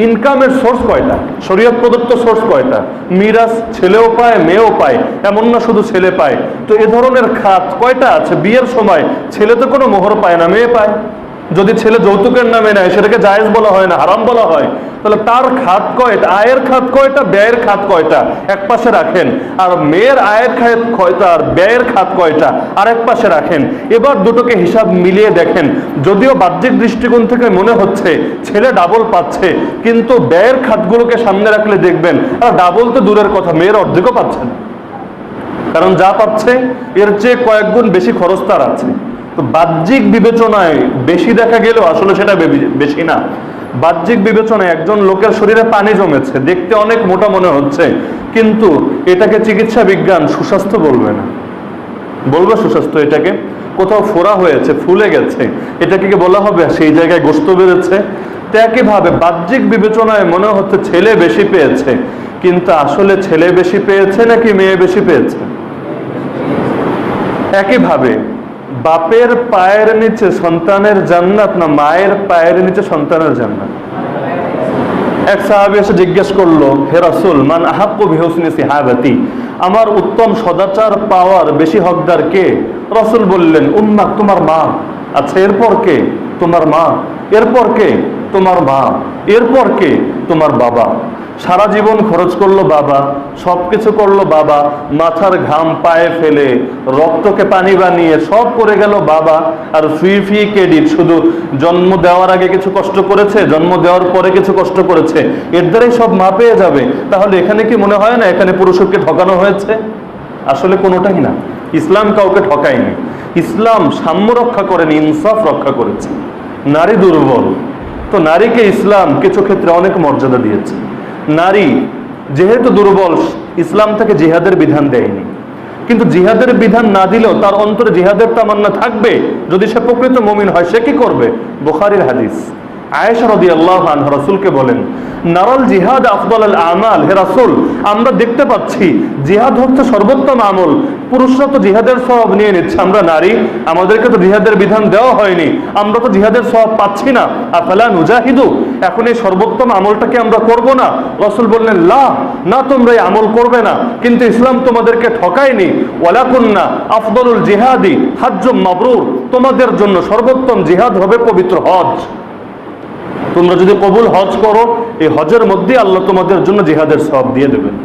ইনকামের সোর্স কয়টা? শরীয়ত প্রদত্ত সোর্স কয়টা? মিরাস ছেলেও পায়, মেয়েও পায়, এমন না শুধু ছেলে পায়। তো এ ধরনের খাত কয়টা আছে? বিয়ের সময় ছেলে তো কোনো মোহর পায় না, মেয়ে পায়। যদি ছেলে যৌতুকের নামে নেয় সেটাকে জায়েজ বলা হয় না, হারাম বলা হয়। তাহলে তার খাত কয়টা? আয়ের খাত কয়টা, ব্যয়ের খাত কয়টা? এক পাশে রাখেন। আর মেয়ের আয়ের খাত কয়টা আর ব্যয়ের খাত কয়টা? আর এক পাশে রাখেন। এবার দুটোকে হিসাব মিলিয়ে দেখেন। যদিও বাহ্যিক দৃষ্টিকোণ থেকে মনে হচ্ছে ছেলে ডাবল পাচ্ছে, কিন্তু ব্যয়ের খাতগুলোকে সামনে রাখলে দেখবেন আর ডাবল তো দূরের কথা, মেয়ের অর্ধেকও পাচ্ছে না। কারণ যা পাচ্ছে এর চেয়ে কয়েক গুণ বেশি খরচ তার আছে। তো বাহ্যিক বিবেচনায় বেশি দেখা গেলেও আসলে সেটা বেশি না। বাহ্যিক বিবেচনায় একজন লোকের শরীরে পানি জমেছে, দেখতে অনেক মোটা মনে হচ্ছে, কিন্তু এটাকে চিকিৎসা বিজ্ঞান সুস্বাস্থ্য বলবে না, বলবে সুস্বাস্থ্য। এটাকে কোথাও ফোড়া হয়েছে, ফুলে গেছে, এটাকে বলা হবে সেই জায়গায় গোস্ত বেড়েছে। তো একইভাবে বাহ্যিক বিবেচনায় মনে হচ্ছে ছেলে বেশি পেয়েছে, কিন্তু আসলে ছেলে বেশি পেয়েছে নাকি মেয়ে বেশি পেয়েছে? একইভাবে বাপের পায়ের নিচে সন্তানের জান্নাত না মায়ের পায়ের নিচে সন্তানের জান্নাত? এক সাহাবী এসে জিজ্ঞেস করলো, হে রাসূল, মান আহাক্কু বিহুসনি সিহাবাতি, আমার উত্তম সদাচার পাওয়ার বেশি হকদার কে? রাসূল বললেন, উম্মাক, তোমার মা। আচ্ছা, এরপর কে? তোমার মা। এরপর কে? তোমার মা, এরপর কে? তোমার বাবা। সারা জীবন খরচ করলো বাবা, সবকিছু করলো বাবা, মাথার ঘাম পায়ে ফেলে রক্তকে পানি বানিয়ে সব করে গেল বাবা, আর ফি ক্রেডিট শুধু জন্ম দেওয়ার আগে কিছু কষ্ট করেছে, জন্ম দেওয়ার পরে কিছু কষ্ট করেছে, এর দ্বারাই সব মা পেয়ে যাবে। তাহলে এখানে কি মনে হয় না এখানে পুরুষকে ঠকানো হয়েছে? আসলে কোনোটাই না। ইসলাম কাউকে ঠকায়নি, ইসলাম সাম্য রক্ষা করেনি, ইনসাফ রক্ষা করেছে। নারী দুর্বল, তো নারীকে ইসলাম কিছু ক্ষেত্রে অনেক মর্যাদা দিয়েছে। নারী যেহেতু দুর্বল, ইসলাম তাকে জিহাদের বিধান দেয়নি, কিন্তু জিহাদের বিধান না দিলেও তার অন্তরে জিহাদের তামান্না থাকবে। যদি সে প্রকৃত মুমিন হয়, সে কি করবে? বুখারীর হাদিস, আয়েশা রাদিয়াল্লাহু আনহা রাসূলকে বলেন, নারাল জিহাদ আফদালুল আমাল, হে রাসূল, আমরা দেখতে পাচ্ছি জিহাদ হচ্ছে সর্বোত্তম আমল। পুরুষরা তো জিহাদের সওয়াব নিয়ে নিচ্ছে, আমরা নারী, আমাদেরকে তো জিহাদের বিধান দেওয়া হয়নি, আমরা তো জিহাদের সওয়াব পাচ্ছি না। আফালা নুজাহিদু, এখন এই সর্বোত্তম আমলটাকে আমরা করব না? রাসূল বললেন, লা, না, তোমরা এই আমল করবে না, কিন্তু ইসলাম তোমাদেরকে ঠকায়নি। ওয়ালাকুন্না আফদালুল জিহাদি হাজ্জুম মাবরুর, তোমাদের জন্য সর্বোত্তম জিহাদ হবে পবিত্র হজ। তোমরা যদি কবুল হজ করো, এই হজের মধ্যে আল্লাহ তোমাদের জন্য জিহাদের সওয়াব দিয়ে দেবেন।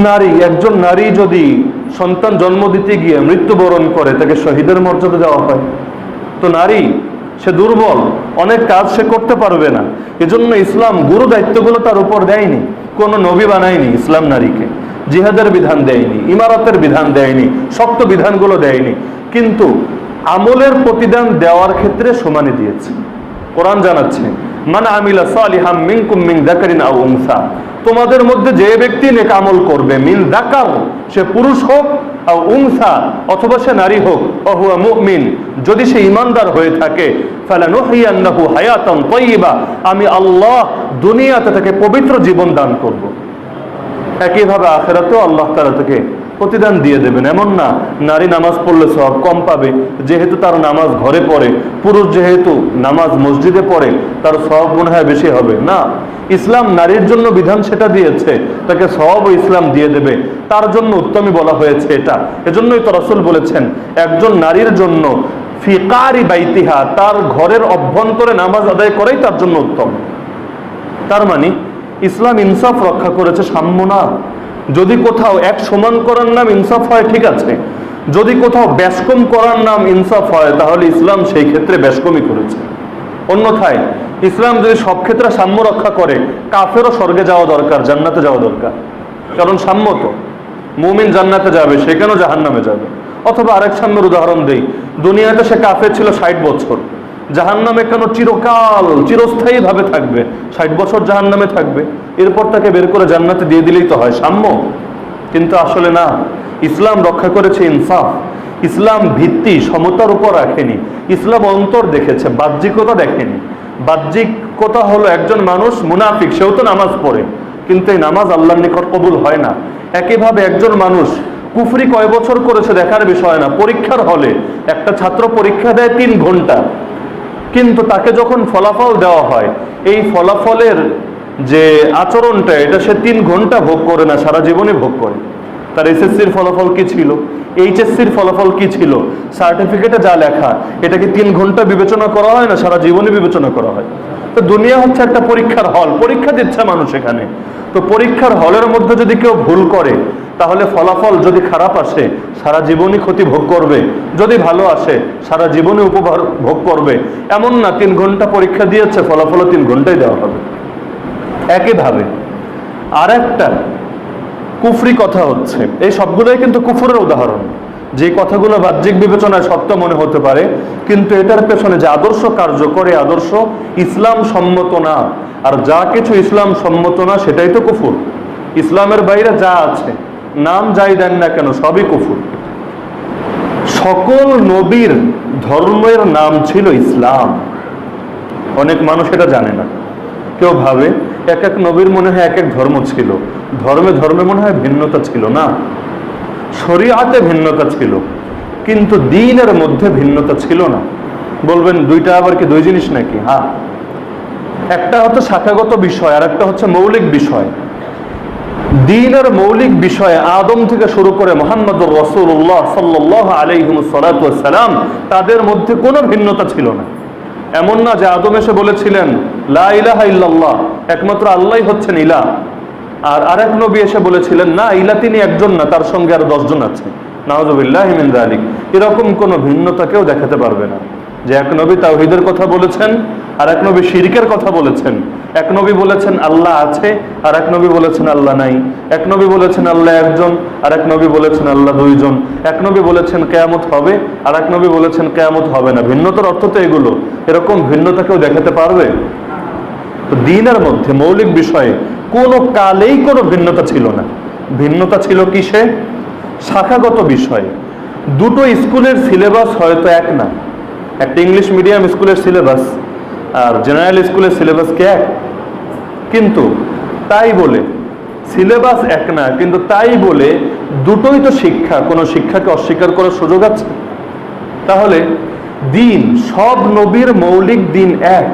নারী, একজন নারী যদি সন্তান জন্ম দিতে গিয়ে মৃত্যুবরণ করে, তাকে শহীদের মর্যাদা দেওয়া হয়। তো নারী, সে দুর্বল, অনেক কাজ সে করতে পারবে না, এজন্য ইসলাম গুরু দায়িত্বগুলো তার উপর দেয়নি। কোনো নবী বানায়নি ইসলাম নারীকে, জিহাদের বিধান দেয়নি, ইমারতের বিধান দেয়নি, শক্ত বিধানগুলো দেয়নি, কিন্তু আমলের প্রতিদান দেওয়ার ক্ষেত্রে সমানে দিয়েছে। কোরআন জানাচ্ছে, মান আমিলা সালিহাম মিনকুম মিন যাকারিন আও উনসা, তোমাদের মধ্যে যে ব্যক্তি নেক আমল করবে, মিন যাকার, সে পুরুষ হোক, আও উনসা, অথবা সে নারী হোক, ওয়া মুমিন, যদি সে ঈমানদার হয়ে থাকে, ফালানুহিয়ান্নাহু হায়াতান তাইয়্যিবা, আমি আল্লাহ দুনিয়াতে তাকে পবিত্র জীবন দান করব। একইভাবে আখিরাতেও আল্লাহ তাআলা তাকে প্রতিদান দিয়ে দেবেন। এমন না নারী নামাজ পড়লে সওয়াব কম পাবে, যেহেতু তার নামাজ ঘরে পড়ে, পুরুষ যেহেতু নামাজ মসজিদে পড়ে তার সওয়াব মনে হয় বেশি হবে, না। ইসলাম নারীর জন্য বিধান সেটা দিয়েছে, তাকে সওয়াব ইসলাম দিয়ে দেবে, তার জন্য উত্তমই বলা হয়েছে এটা। এজন্যই তো রাসূল বলেছেন, একজন নারীর জন্য ফি কারি বাইতিহা, তার ঘরের অভ্যন্তরে নামাজ আদায় করাই তার জন্য উত্তম। তার মানে ইসলাম ইনসাফ রক্ষা করেছে, সাম্য না। যদি কোথাও এক সমান করার নাম ইনসাফ হয়, ঠিক আছে, যদি কোথাও ব্যসকম করার নাম ইনসাফ হয়, তাহলে ইসলাম সেই ক্ষেত্রে ব্যসকমই করেছে। অন্যথায় ইসলাম যদি সব ক্ষেত্রে সাম্য রক্ষা করে, কাফেরও স্বর্গে যাওয়া দরকার, জান্নাতে যাওয়া দরকার, কারণ সাম্য তো। মুমিন জান্নাতে যাবে, সে কেন জাহান্নামে যাবে? অথবা আরেক সাম্যের উদাহরণ দেই, দুনিয়াতে সে কাফের ছিল 60 বছর, জাহান্নামে কেন চিরকাল চিরস্থায়ী ভাবে থাকবে? 60 বছর জাহান্নামে থাকবে, এরপর তাকে বের করে জান্নাতে দিয়ে দিলেই তো হয়, সাম্য। কিন্তু আসলে না, ইসলাম রক্ষা করেছে ইনসাফ। ইসলাম ভিত্তি সমতার উপর রাখেনি, ইসলাম অন্তর দেখেছে, বাহ্যিকতা দেখেনি। বাহ্যিকতা হলো একজন মানুষ মুনাফিক, সেও তো নামাজ পড়ে, কিন্তু এই নামাজ আল্লাহর নিকট কবুল হয় না। একইভাবে একজন মানুষ কুফরি কয় বছর করেছে দেখার বিষয় না। পরীক্ষার হলে একটা ছাত্র পরীক্ষা দেয় 3 ঘন্টা, কিন্তু তাকে যখন ফলাফল দেওয়া হয়, এই ফলাফলের যে আচরণটা, এটা সে 3 ঘন্টা ভোগ করে না, সারা জীবনে ভোগ করে। তার এসএসসির ফলাফল কি ছিল, এইচএসসির ফলাফল কি ছিল, সার্টিফিকেটে যা লেখা, এটাকে 3 ঘন্টা বিবেচনা করা হয় না, সারা জীবনে বিবেচনা করা হয়। তো দুনিয়া হচ্ছে একটা পরীক্ষার হল, পরীক্ষা দিচ্ছে মানুষ এখানে। তো পরীক্ষার হলের মধ্যে যদি কেউ ভুল করে, তাহলে ফলাফল যদি খারাপ আসে, সারা জীবনই ক্ষতি ভোগ করবে, যদি ভালো আসে সারা জীবনে উপভোগ ভোগ করবে। এমন না 3 ঘন্টা পরীক্ষা দিয়েছে, ফলাফলও 3 ঘন্টাই দেওয়া হবে। একইভাবে আর একটা কুফরি কথা হচ্ছে, এই সবগুলোই কিন্তু কুফরের উদাহরণ। যে কথাগুলো বাহ্যিক বিবেচনায় সত্য মনে হতে পারে, কিন্তু এটার পেছনে যে আদর্শ কার্য করে, আদর্শ ইসলাম সম্মত না। আর যা কিছু ইসলাম সম্মত না, সেটাই তো কুফর। ইসলামের বাইরে যা আছে, নাম যাই দেন না কেন, সবই কুফর। সকল নবীর ধর্মের নাম ছিল ইসলাম। অনেক মানুষ এটা জানে না। কেউ ভাবে এক এক নবীর মনে হয় এক এক ধর্ম ছিল, ধর্মে ধর্মে মনে হয় ভিন্নতা ছিল। না, শরিয়াতে ভিন্নতা ছিল, কিন্তু দ্বীনের মধ্যে ভিন্নতা ছিল না। বলবেন দুইটা আবার কি 2 জিনিস নাকি? হ্যাঁ, একটা হচ্ছে শাখাগত বিষয়, আর একটা হচ্ছে মৌলিক বিষয়। দ্বীনের মৌলিক বিষয়ে আদম থেকে শুরু করে মুহাম্মদুর রাসূলুল্লাহ সাল্লাল্লাহু আলাইহি ওয়াসাল্লাম, তাদের মধ্যে কোনো ভিন্নতা ছিল না। এমন না যে আদম এসে বলেছিলেন লা ইলাহা ইল্লাল্লাহ, একমাত্র আল্লাহই হচ্ছেন ইলাহ, আর আরেক নবী এসে বলেছিলেন না, ইলাহ তিনি একজন না, তার সঙ্গে আরো 10 জন আছে। নাউযুবিল্লাহি মিন যালিক। এরকম কোনো ভিন্নতা কেউ দেখাতে পারবে না যে এক নবী তাওহীদের কথা বলেছেন আর এক নবী শিরকের কথা বলেছেন। এক নবী বলেছেন আল্লাহ আছে, আর এক নবী বলেছেন আল্লাহ নাই। এক নবী বলেছেন আল্লাহ একজন, আর এক নবী বলেছেন আল্লাহ 2 জন। এক নবী বলেছেন কিয়ামত হবে, আর এক নবী বলেছেন কিয়ামত হবে না। ভিন্নতার অর্থ তো এগুলো। এরকম ভিন্নতা কেউ দেখাতে পারবে? তো দ্বীনের মধ্যে মৌলিক বিষয়ে কোনো কালেই কোনো ভিন্নতা ছিল না। ভিন্নতা ছিল কিসে? শাখাগত বিষয়ে। দুটো স্কুলের সিলেবাস হয়তো এক না, একটা ইংলিশ মিডিয়াম স্কুলের সিলেবাস আর জেনারেল স্কুলের সিলেবাস কি এক? কিন্তু তাই বলে সিলেবাস এক না, কিন্তু তাই বলে দুটোই তো শিক্ষা, কোনো শিক্ষাকে অস্বীকার করার সুযোগ আছে? তাহলে দিন, সব নবীর মৌলিক দিন এক,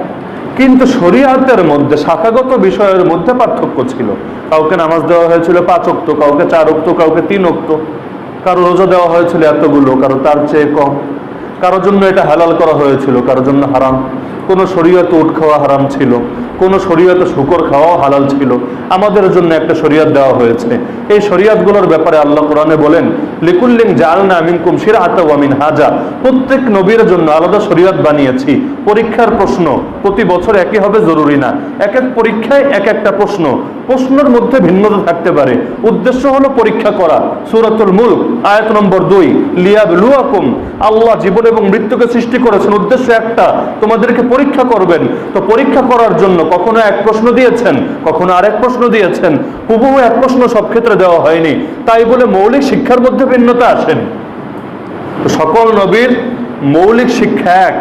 কিন্তু শরীয়তের মধ্যে শাখাগত বিষয়ের মধ্যে পার্থক্য ছিল। কাউকে নামাজ দেওয়া হয়েছিল 5 ওয়াক্ত, কাউকে 4 ওয়াক্ত, কাউকে 3 ওয়াক্ত, কারো রোজা দেওয়া হয়েছিল এতগুলো, কারো তার চেয়ে কম। কারোর জন্য এটা হালাল করা হয়েছিল, কারোর জন্য হারাম। কোন শরীয়তে উট খাওয়া হারাম ছিল, কোন শরীয়তে শুকর খাওয়াও হালাল ছিল। আমাদের জন্য একটা শরীয়ত দেওয়া হয়েছে। এই শরীয়তগুলোর ব্যাপারে আল্লাহ কোরআনে বলেন লিকুল্লিন জাআলনা মিনকুম শিরআতাও ওয়া মিনহাজা, প্রত্যেক নবীর জন্য আলাদা শরীয়ত বানিয়েছি। পরীক্ষার প্রশ্ন প্রতি বছর একই হবে জরুরি না, এক এক পরীক্ষায় এক একটা প্রশ্ন, প্রশ্নের মধ্যে ভিন্নতা থাকতে পারে। উদ্দেশ্য হলো পরীক্ষা করা। সূরাতুল মুলক আয়াত নম্বর 2, লিয়াবলুয়াকুম, আল্লাহ জীবন এবং মৃত্যুকে সৃষ্টি করেছেন উদ্দেশ্য একটা, তোমাদেরকে পরীক্ষা করবেন। তো পরীক্ষা করার জন্য কখনো এক প্রশ্ন দিয়েছেন, কখনো আরেক প্রশ্ন দিয়েছেন, হুবহু এক প্রশ্ন সব ক্ষেত্রে দেওয়া হয়নি। তাই বলে মৌলিক শিক্ষার মধ্যে ভিন্নতা আসেন। সকল নবীর মৌলিক শিক্ষা এক,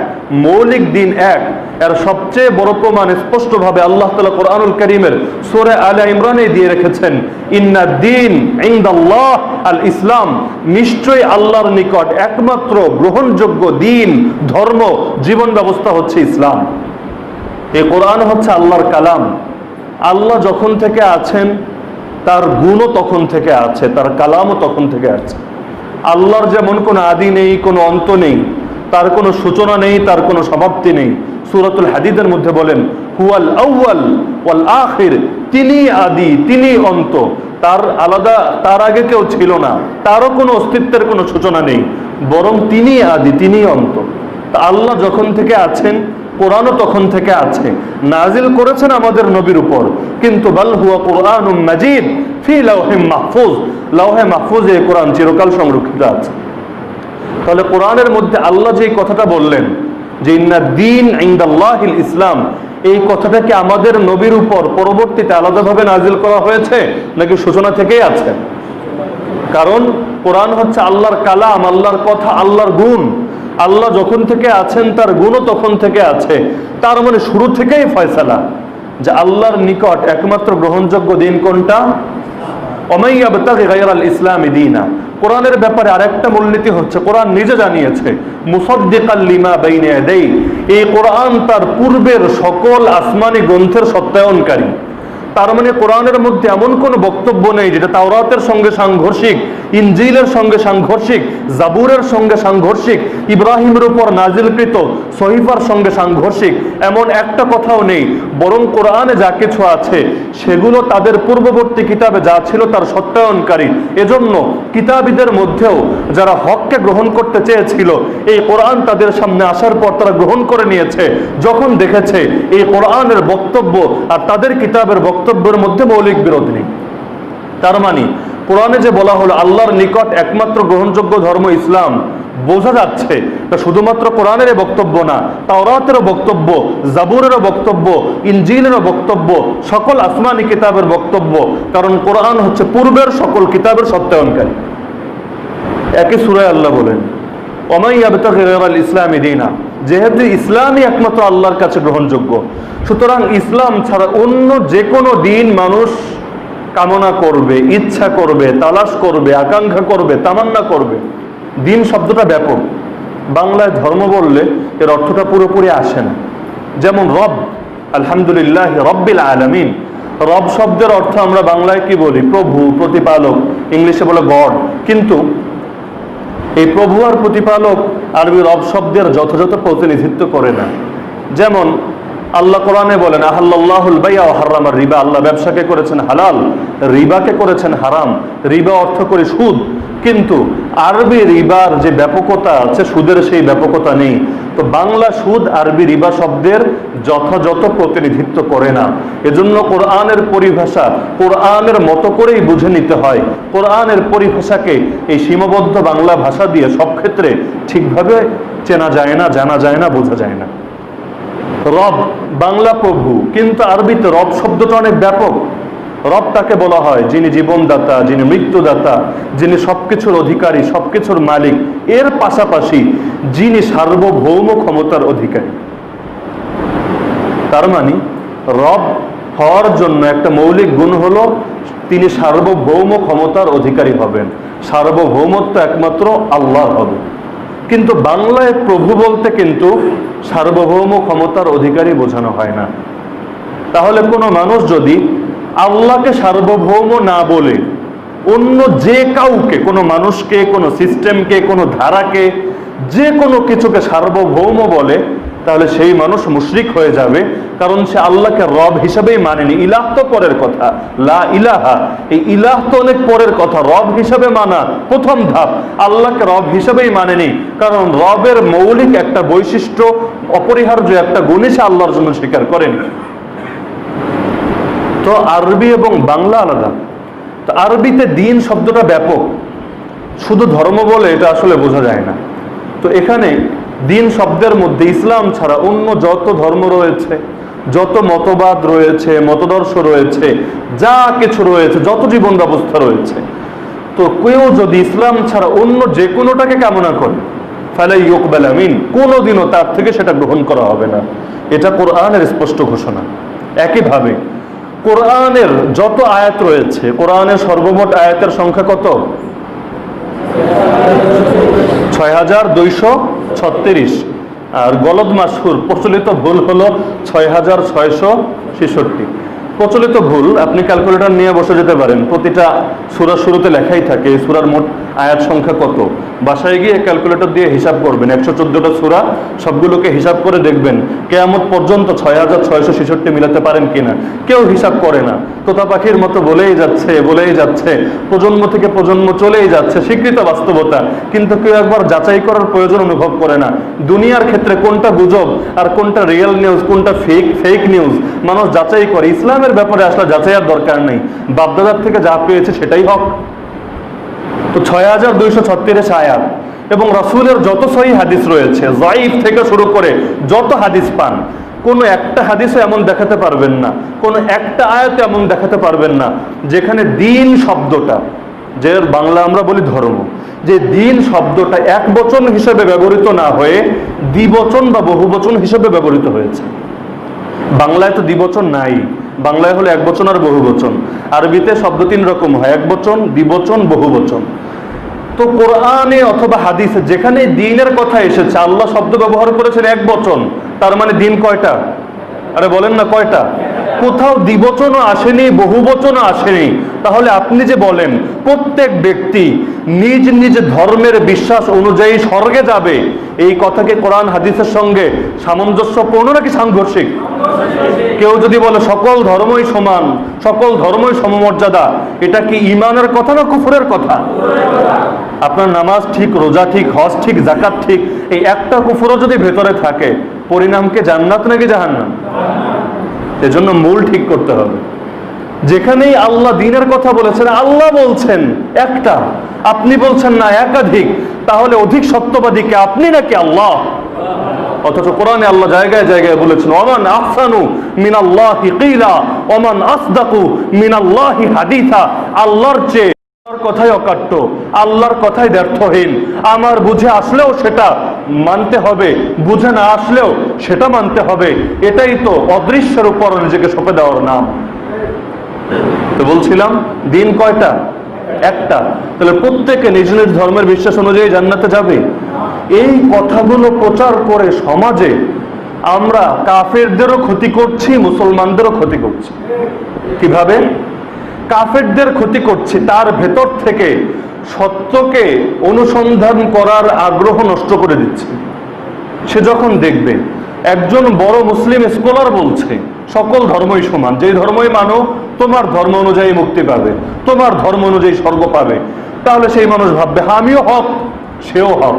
মৌলিক দিন এক। এর সবচেয়ে বড় প্রমাণ স্পষ্টভাবে আল্লাহ তাআলা কোরআনুল কারীমের সূরা আলে ইমরানে দিয়ে রেখেছেন, ইন্নাদ দীন ইনদাল্লাহ আল ইসলাম, নিশ্চয়ই আল্লাহর নিকট একমাত্র গ্রহণযোগ্য দিন, ধর্ম, জীবন ব্যবস্থা হচ্ছে ইসলাম। এই কোরআন হচ্ছে আল্লাহর কালাম। আল্লাহ যখন থেকে আছেন তার গুণও তখন থেকে আছে, তার কালামও তখন থেকে আছে। আল্লাহর যেমন কোনো আদি নেই, কোনো অন্ত নেই, তার কোনো সূচনা নেই, তার কোনো সমাপ্তি নেই। সূরাতুল হাদীদের মধ্যে বলেন হুয়াল আউয়াল ওয়াল আখির, তিনি আদি, তিনি অন্ত, তার আলাদা, তার আগে কেউ ছিল না, তারও কোনো অস্তিত্বের কোনো সূচনা নেই, বরং তিনি আদি, তিনি অন্ত। তা আল্লাহ যখন থেকে আছেন, কোরআনও তখন থেকে আছে। নাজিল করেছেন আমাদের নবীর উপর, কিন্তু বাল হুয়া কুরআনুম মাজিদ ফি লাওহিম মাহফুজ, লাওহে মাহফুজে কোরআন চিরকাল সংরক্ষিত আছে। তাহলে কোরআনের মধ্যে আল্লাহ যে কথাটা বললেন যে ইন্নাদ দীন ইনদাল্লাহিল ইসলাম, এই কথাটা কি আমাদের নবীর উপর পরবর্তীতে আলাদাভাবে নাজিল করা হয়েছে নাকি সূচনা থেকেই আছে? কারণ কোরআন হচ্ছে আল্লাহর কালাম, আল্লাহর কথা, আল্লাহর গুণ। আল্লাহ যখন থেকে আছেন তার গুণও তখন থেকে আছে। তার মানে শুরু থেকেই ফয়সালা যে আল্লাহর নিকট একমাত্র গ্রহণযোগ্য দিন কোনটা? ওমাই ইয়াবতাগি গায়রাল ইসলামি দীনা। কোরআনের ব্যাপারে আরেকটা মূলনীতি হচ্ছে, কোরআন নিজে জানিয়েছে মুসাদ্দিকাল লিমা বাইনা ইয়াদাই, এই কোরআন তার পূর্বের সকল আসমানি গ্রন্থের সত্যায়নকারী। তার মানে কোরআনের মধ্যে এমন কোনো বক্তব্য নেই যেটা তাওরাতের সঙ্গে সাংঘর্ষিক, ইনজিলের সঙ্গে সাংঘর্ষিক, জাবুরের সঙ্গে সাংঘর্ষিক, ইব্রাহিমের উপর নাজিলকৃত সহিফার সঙ্গে সাংঘর্ষিক, এমন একটা কথাও নেই। বরং কোরআনে যা কিছু আছে সেগুলো তাদের পূর্ববর্তী কিতাবে যা ছিল তার সত্যায়নকারী। এজন্য কিতাবীদের মধ্যেও যারা হককে গ্রহণ করতে চেয়েছিল, এই কোরআন তাদের সামনে আসার পর তারা গ্রহণ করে নিয়েছে, যখন দেখেছে এই কোরআনের বক্তব্য আর তাদের কিতাবের বক্তব্যের মধ্যে মৌলিক বিরোধ নেই। তার মানে কোরআনে যে বলা হলো আল্লাহর নিকট একমাত্র গ্রহণযোগ্য ধর্ম ইসলাম, বোঝা যাচ্ছে এটা শুধুমাত্র কোরআনের বক্তব্য না, তাওরাতেরও বক্তব্য, জাবুরেরও বক্তব্য, ইনজিলেরও বক্তব্য, সকল আসমানি কিতাবের বক্তব্য। কারণ কোরআন হচ্ছে পূর্বের সকল কিতাবের সত্যায়নকারী। একই সূরায় আল্লাহ বলেন ওমাই ইয়াবতাগি গায়রাল ইসলামি দীনা, যেহেতু ইসলামই একমাত্র আল্লাহর কাছে গ্রহণযোগ্য, সুতরাং ইসলাম ছাড়া অন্য যে কোনো দিন মানুষ কামনা করবে, ইচ্ছা করবে, তালাশ করবে, আকাঙ্ক্ষা করবে, তামান্না করবে। দিন শব্দটা ব্যাপক, বাংলায় ধর্ম বললে এর অর্থটা পুরোপুরি আসে না। যেমন রব, আলহামদুলিল্লাহ রব্বিল আলামিন, রব শব্দের অর্থ আমরা বাংলায় কি বলি? প্রভু, প্রতিপালক, ইংলিশে বলে গড। কিন্তু এই প্রভু আর প্রতিপালক আরবি রব শব্দের যথাযথ প্রতিনিধিত্ব করে না। যেমন আল্লাহ কোরআনে বলেন আহাল্লাহুল বাই'a ওয়া হারামার রিবা, আল্লাহ ব্যবসাকে করেছেন হালাল, রিবাকে করেছেন হারাম। রিবা অর্থ করে সুদ, কিন্তু আরবি রিবার যে ব্যাপকতা আছে সুদের সেই ব্যাপকতা নেই। তো বাংলা সুদ আরবি রিবা শব্দের যথাযথ প্রতিনিধিত্ব করে না। এজন্য কোরআনের পরিভাষা কোরআনের মতো করেই বুঝে নিতে হয়। কোরআনের পরিভাষাকে এই সীমাবদ্ধ বাংলা ভাষা দিয়ে সব ক্ষেত্রে ঠিকভাবে চেনা যায় না, জানা যায় না, বোঝা যায় না। রব বাংলা প্রভু, কিন্তু আরবিতে রব শব্দটা অনেক ব্যাপক। রব তাকে বলা হয় যিনি জীবনদাতা, যিনি মৃত্যুদাতা, যিনি সবকিছুর অধিকারী, সবকিছুর মালিক, এর পাশাপাশি যিনি সার্বভৌম ক্ষমতার অধিকারী। তার মানে রব হওয়ার জন্য একটা মৌলিক গুণ হলো তিনি সার্বভৌম ক্ষমতার অধিকারী হবেন। সার্বভৌমত্ব একমাত্র আল্লাহর হবে। কিন্তু বাংলায় প্রভু বলতে কিন্তু সার্বভৌম ক্ষমতার অধিকারী বোঝানো হয় না। তাহলে কোনো মানুষ যদি আল্লাহকে সার্বভৌম না বলে অন্য যে কাউকে, কোনো মানুষকে, কোনো সিস্টেমকে, কোনো ধারাকে, যে কোনো কিছুকে সার্বভৌম বলে, তাহলে সেই মানুষ মুশরিক হয়ে যাবে। কারণ সে আল্লাহকে রব হিসাবেই মানেনি। ইলাহ তো পরের কথা, লা ইলাহা, এই ইলাহ তো অনেক পরের কথা। রব হিসাবে মানা প্রথম ধাপ, আল্লাহকে রব হিসাবেই মানেনি। কারণ রবের মৌলিক একটা বৈশিষ্ট্য, অপরিহার্য একটা গুণই সে আল্লাহর জন্য স্বীকার করেনি। তো আরবি এবং বাংলা আলাদা। তো আরবিতে দিন শব্দটা ব্যাপক, শুধু ধর্ম বলে এটা আসলে বোঝা যায় না। তো এখানে দিন শব্দের মধ্যে ইসলাম ছাড়া অন্য যত ধর্ম রয়েছে, যত মতবাদ রয়েছে, মতদর্শ রয়েছে, যা কিছু রয়েছে, যত জীবন ব্যবস্থা রয়েছে, তো কেউ যদি ইসলাম ছাড়া অন্য যে কোনোটাকে কামনা করে, ফালা ইউকবাল মিন, কোনোদিনও তার থেকে সেটা গ্রহণ করা হবে না। এটা কোরআনের স্পষ্ট ঘোষণা। একইভাবে কোরআনের যত আয়াত রয়েছে, কোরআনের সর্বমোট আয়াতের সংখ্যা কত? ৬,২৩৬। আর গলদ মাশহুর প্রচলিত ভুল হলো ৬,৬৬৬। প্রচলিত ভুল আপনি ক্যালকুলেটর নিয়ে বসে যেতে পারেন, প্রতিটা সূরার শুরুতে লেখাই থাকে এই সূরার মোট আয়াত সংখ্যা কত। বাসায় গিয়ে ক্যালকুলেটর দিয়ে হিসাব করবেন, ১১৪টা সূরা, সবগুলোকে হিসাব করে দেখবেন কিয়ামত পর্যন্ত ৬,৬৬৬ মিলাতে পারেন কিনা। কেউ হিসাব করে না, তোতা পাখির মতো বলেই যাচ্ছে, বলেই যাচ্ছে, প্রজন্ম থেকে প্রজন্ম চলেই যাচ্ছে, স্বীকৃত বাস্তবতা। কিন্তু কেউ একবার যাচাই করার প্রয়োজন অনুভব করে না। দুনিয়ার ক্ষেত্রে কোনটা গুজব আর কোনটা রিয়েল নিউজ, কোনটা ফেক নিউজ মানুষ যাচাই করে। ইসলামের ব্যাপারে আসলে যাচাইয়ের দরকার নেই, বাপদাদার থেকে যা পেয়েছে সেটাই হক। তো ৬,২৩৬ আয়াত এবং রাসূলের যত সহিহ হাদিস রয়েছে, যায়িফ থেকে শুরু করে যত হাদিস পান, কোনো একটা হাদিসও এমন দেখাতে পারবেন না, কোনো একটা আয়াতে এমন দেখাতে পারবেন না যেখানে দিন শব্দটা, যে বাংলা আমরা বলি ধর্ম, যে দিন শব্দটা এক বচন হিসেবে ব্যবহৃত না হয়ে দ্বিবচন বা বহুবচন হিসেবে ব্যবহৃত হয়েছে। বাংলায় তো দ্বিবচন নাই, বাংলায় হলো এক বচন আর বহু বচন। আরবিতে শব্দ ৩ রকম হয়, এক বচন, দ্বিবচন, বহু বচন। তো কোরআনে অথবা হাদিসে যেখানে দিনের কথা এসেছে, আল্লাহ শব্দ ব্যবহার করেছেন এক বচন, তার মানে দিন কয়টা? আরে বলেন না কয়টা? কোথাও দ্বিবচনও আসেনি, বহু বচনও আসেনি। তাহলে আপনি যে বলেন প্রত্যেক ব্যক্তি নিজ নিজ ধর্মের বিশ্বাস অনুযায়ী স্বর্গে যাবে, এই কথাকে কোরআন হাদিসের সঙ্গে সামঞ্জস্যপূর্ণ নাকি সাংঘর্ষিক? কেউ যদি বলে সকল ধর্মই সমান, সকল ধর্মই সমমর্যাদা, এটা কি ঈমানের কথা না কুফরের কথা? আপনার নামাজ ঠিক, রোজা ঠিক, হজ ঠিক, যাকাত ঠিক, এই একটা কুফরও যদি ভেতরে থাকে, পরিণাম কি জান্নাত নাকি জাহান্নাম? এজন্য মূল ঠিক করতে হবে। যেখানেই আল্লাহ দ্বীনের কথা বলেছেন, আল্লাহ বলছেন একটা, আপনি বলছেন না একাধিক, তাহলে অধিক সত্যবাদী কে, আপনি নাকি আল্লাহ? অথচ কোরআনে আল্লাহ জায়গায় জায়গায় বলেছেন ওমান আহসানু মিনাল্লাহি কিলা ওমান আসদাকু মিনাল্লাহি হাদিসা, আল্লাহর চেয়ে আল্লাহর কথাই অকাট্য, আল্লাহর কথাই ব্যর্থহীন। আমার বুঝে আসলেও সেটা মানতে হবে, বুঝে না আসলেও সেটা মানতে হবে। এটাই তো অদৃশ্যের উপর নিজেকে সঁপে দেওয়ার নাম। তো বলছিলাম দিন কয়টা? একটা। তাহলে প্রত্যেকে নিজ নিজ ধর্মের বিশ্বাস অনুযায়ী জান্নাতে যাবে। এই কথাগুলো প্রচার করে সমাজে আমরা কাফেরদেরও ক্ষতি করছি, মুসলমানদেরও ক্ষতি করছি। কিভাবে? কাফেরদের ক্ষতি করছি, তার ভেতর থেকে সত্যকে অনুসন্ধান করার আগ্রহ নষ্ট করে দিচ্ছে। সে যখন দেখবে একজন বড় মুসলিম স্কলার বলছে সকল ধর্মই সমান, যেই ধর্মই মানো তোমার ধর্ম অনুযায়ী মুক্তি পাবে, তোমার ধর্ম অনুযায়ী স্বর্গ পাবে। তাহলে সেই মানুষ ভাববে হ্যাঁ আমিও হক, সেও হক,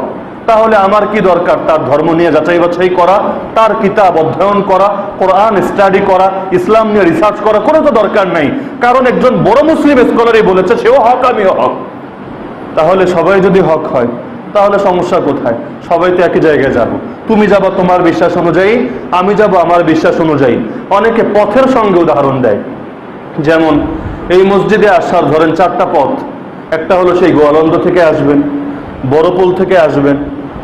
তাহলে আমার কি দরকার তার ধর্ম নিয়ে যাচাই বাছাই করা, তার কিতাব অধ্যয়ন করা, কোরআন স্টাডি করা, ইসলাম নিয়ে রিসার্চ করা, কোনো তো দরকার নাই। কারণ একজন বড় মুসলিম স্কলারই বলেছে সেও হক আমিও হক। তাহলে সবাই যদি হক হয় তাহলে সমস্যা কোথায়? সবাই তো একই জায়গায় যাব, তুমি যাবা তোমার বিশ্বাস অনুযায়ী, আমি যাব আমার বিশ্বাস অনুযায়ী। অনেকে পথের সঙ্গে উদাহরণ দেয়, যেমন এই মসজিদে আসার ধরেন 4টা পথ। একটা হলো সেই গোয়ালন্দ থেকে আসবেন, বড়পুল থেকে আসবেন,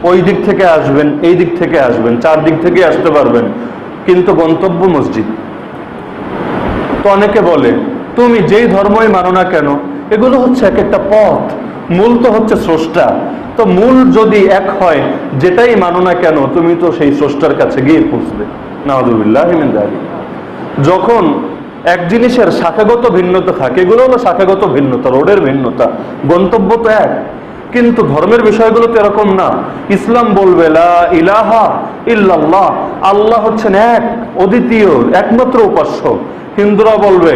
ওই দিক থেকে আসবেন, এই দিক থেকে আসবেন, 4 দিক থেকে আসতে পারবেন, কিন্তু গন্তব্য মসজিদ। তো অনেকে বলে তুমি যেই ধর্মই মানো না কেন এগুলো হচ্ছে এক একটা পথ, মূল তো হচ্ছে স্রষ্টা। তো মূল যদি এক হয় যেটাই মানো না কেন তুমি তো সেই স্রষ্টার কাছে গিয়ে পৌঁছবে। নাউযুবিল্লাহি মিন যালিক। যখন এক জিনিসের শাখাগত ভিন্নতা থাকে, এগুলো হলো শাখাগত ভিন্নতা, রোডের ভিন্নতা, গন্তব্য তো এক, কিন্তু ধর্মের বিষয়গুলো তো এরকম না। ইসলাম বলবে লা ইলাহা ইল্লাল্লাহ, আল্লাহ হচ্ছেন এক, অদ্বিতীয়, একমাত্র উপাস্য। হিন্দুরা বলবে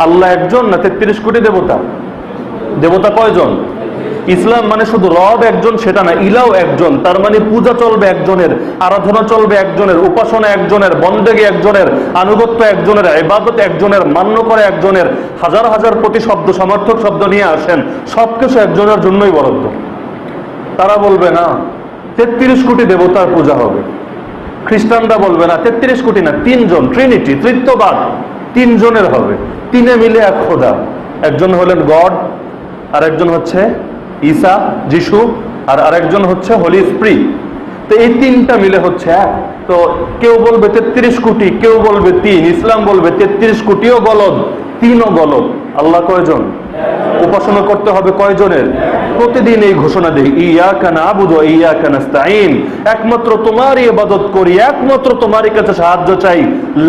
আল্লাহ একজন না 33 কোটি দেবতা। দেবতা কয়জন? ইসলাম মানে শুধু রব একজন সেটা না, ইলাও একজন। তার মানে পূজা চলবে একজনের, আরাধনা চলবে একজনের, উপাসনা একজনের, বন্দেগী একজনের, আনুগত্য একজনের, ইবাদত একজনের, মান্য করে একজনের। হাজার হাজার প্রতিশব্দ সমর্থক শব্দ নিয়ে আসেন, সবকিছু একজনের জন্যই বরাদ্দ। তারা বলবে না 33 কোটি দেবতার পূজা হবে। খ্রিস্টানরা বলবে না 33 কোটি না, 3 জন, ট্রিনিটি, ত্রিত্ববাদ, 3 জনের হবে, 3 মিলে এক খোদা। একজন হলেন গড, আর একজন হচ্ছে ঈসা যিশু, আর আরেকজন হচ্ছে হোলি স্পিরিট। তো এই 3টা মিলে হচ্ছে এক। তো কেউ বলবে 33 কোটি, কেউ বলবে 3। ইসলাম বলবে 33 কোটিও গলদ, 3ও গলদ। আল্লাহ কয়জন? উপাসনা করতে হবে কয়জনের? প্রতিদিন এই ঘোষণা দেই, ইয়াকা নাবুদু ওয়া ইয়াকা নাস্তাঈন, একমাত্র তোমারই ইবাদত করি, একমাত্র তোমারই কাছে সাহায্য চাই।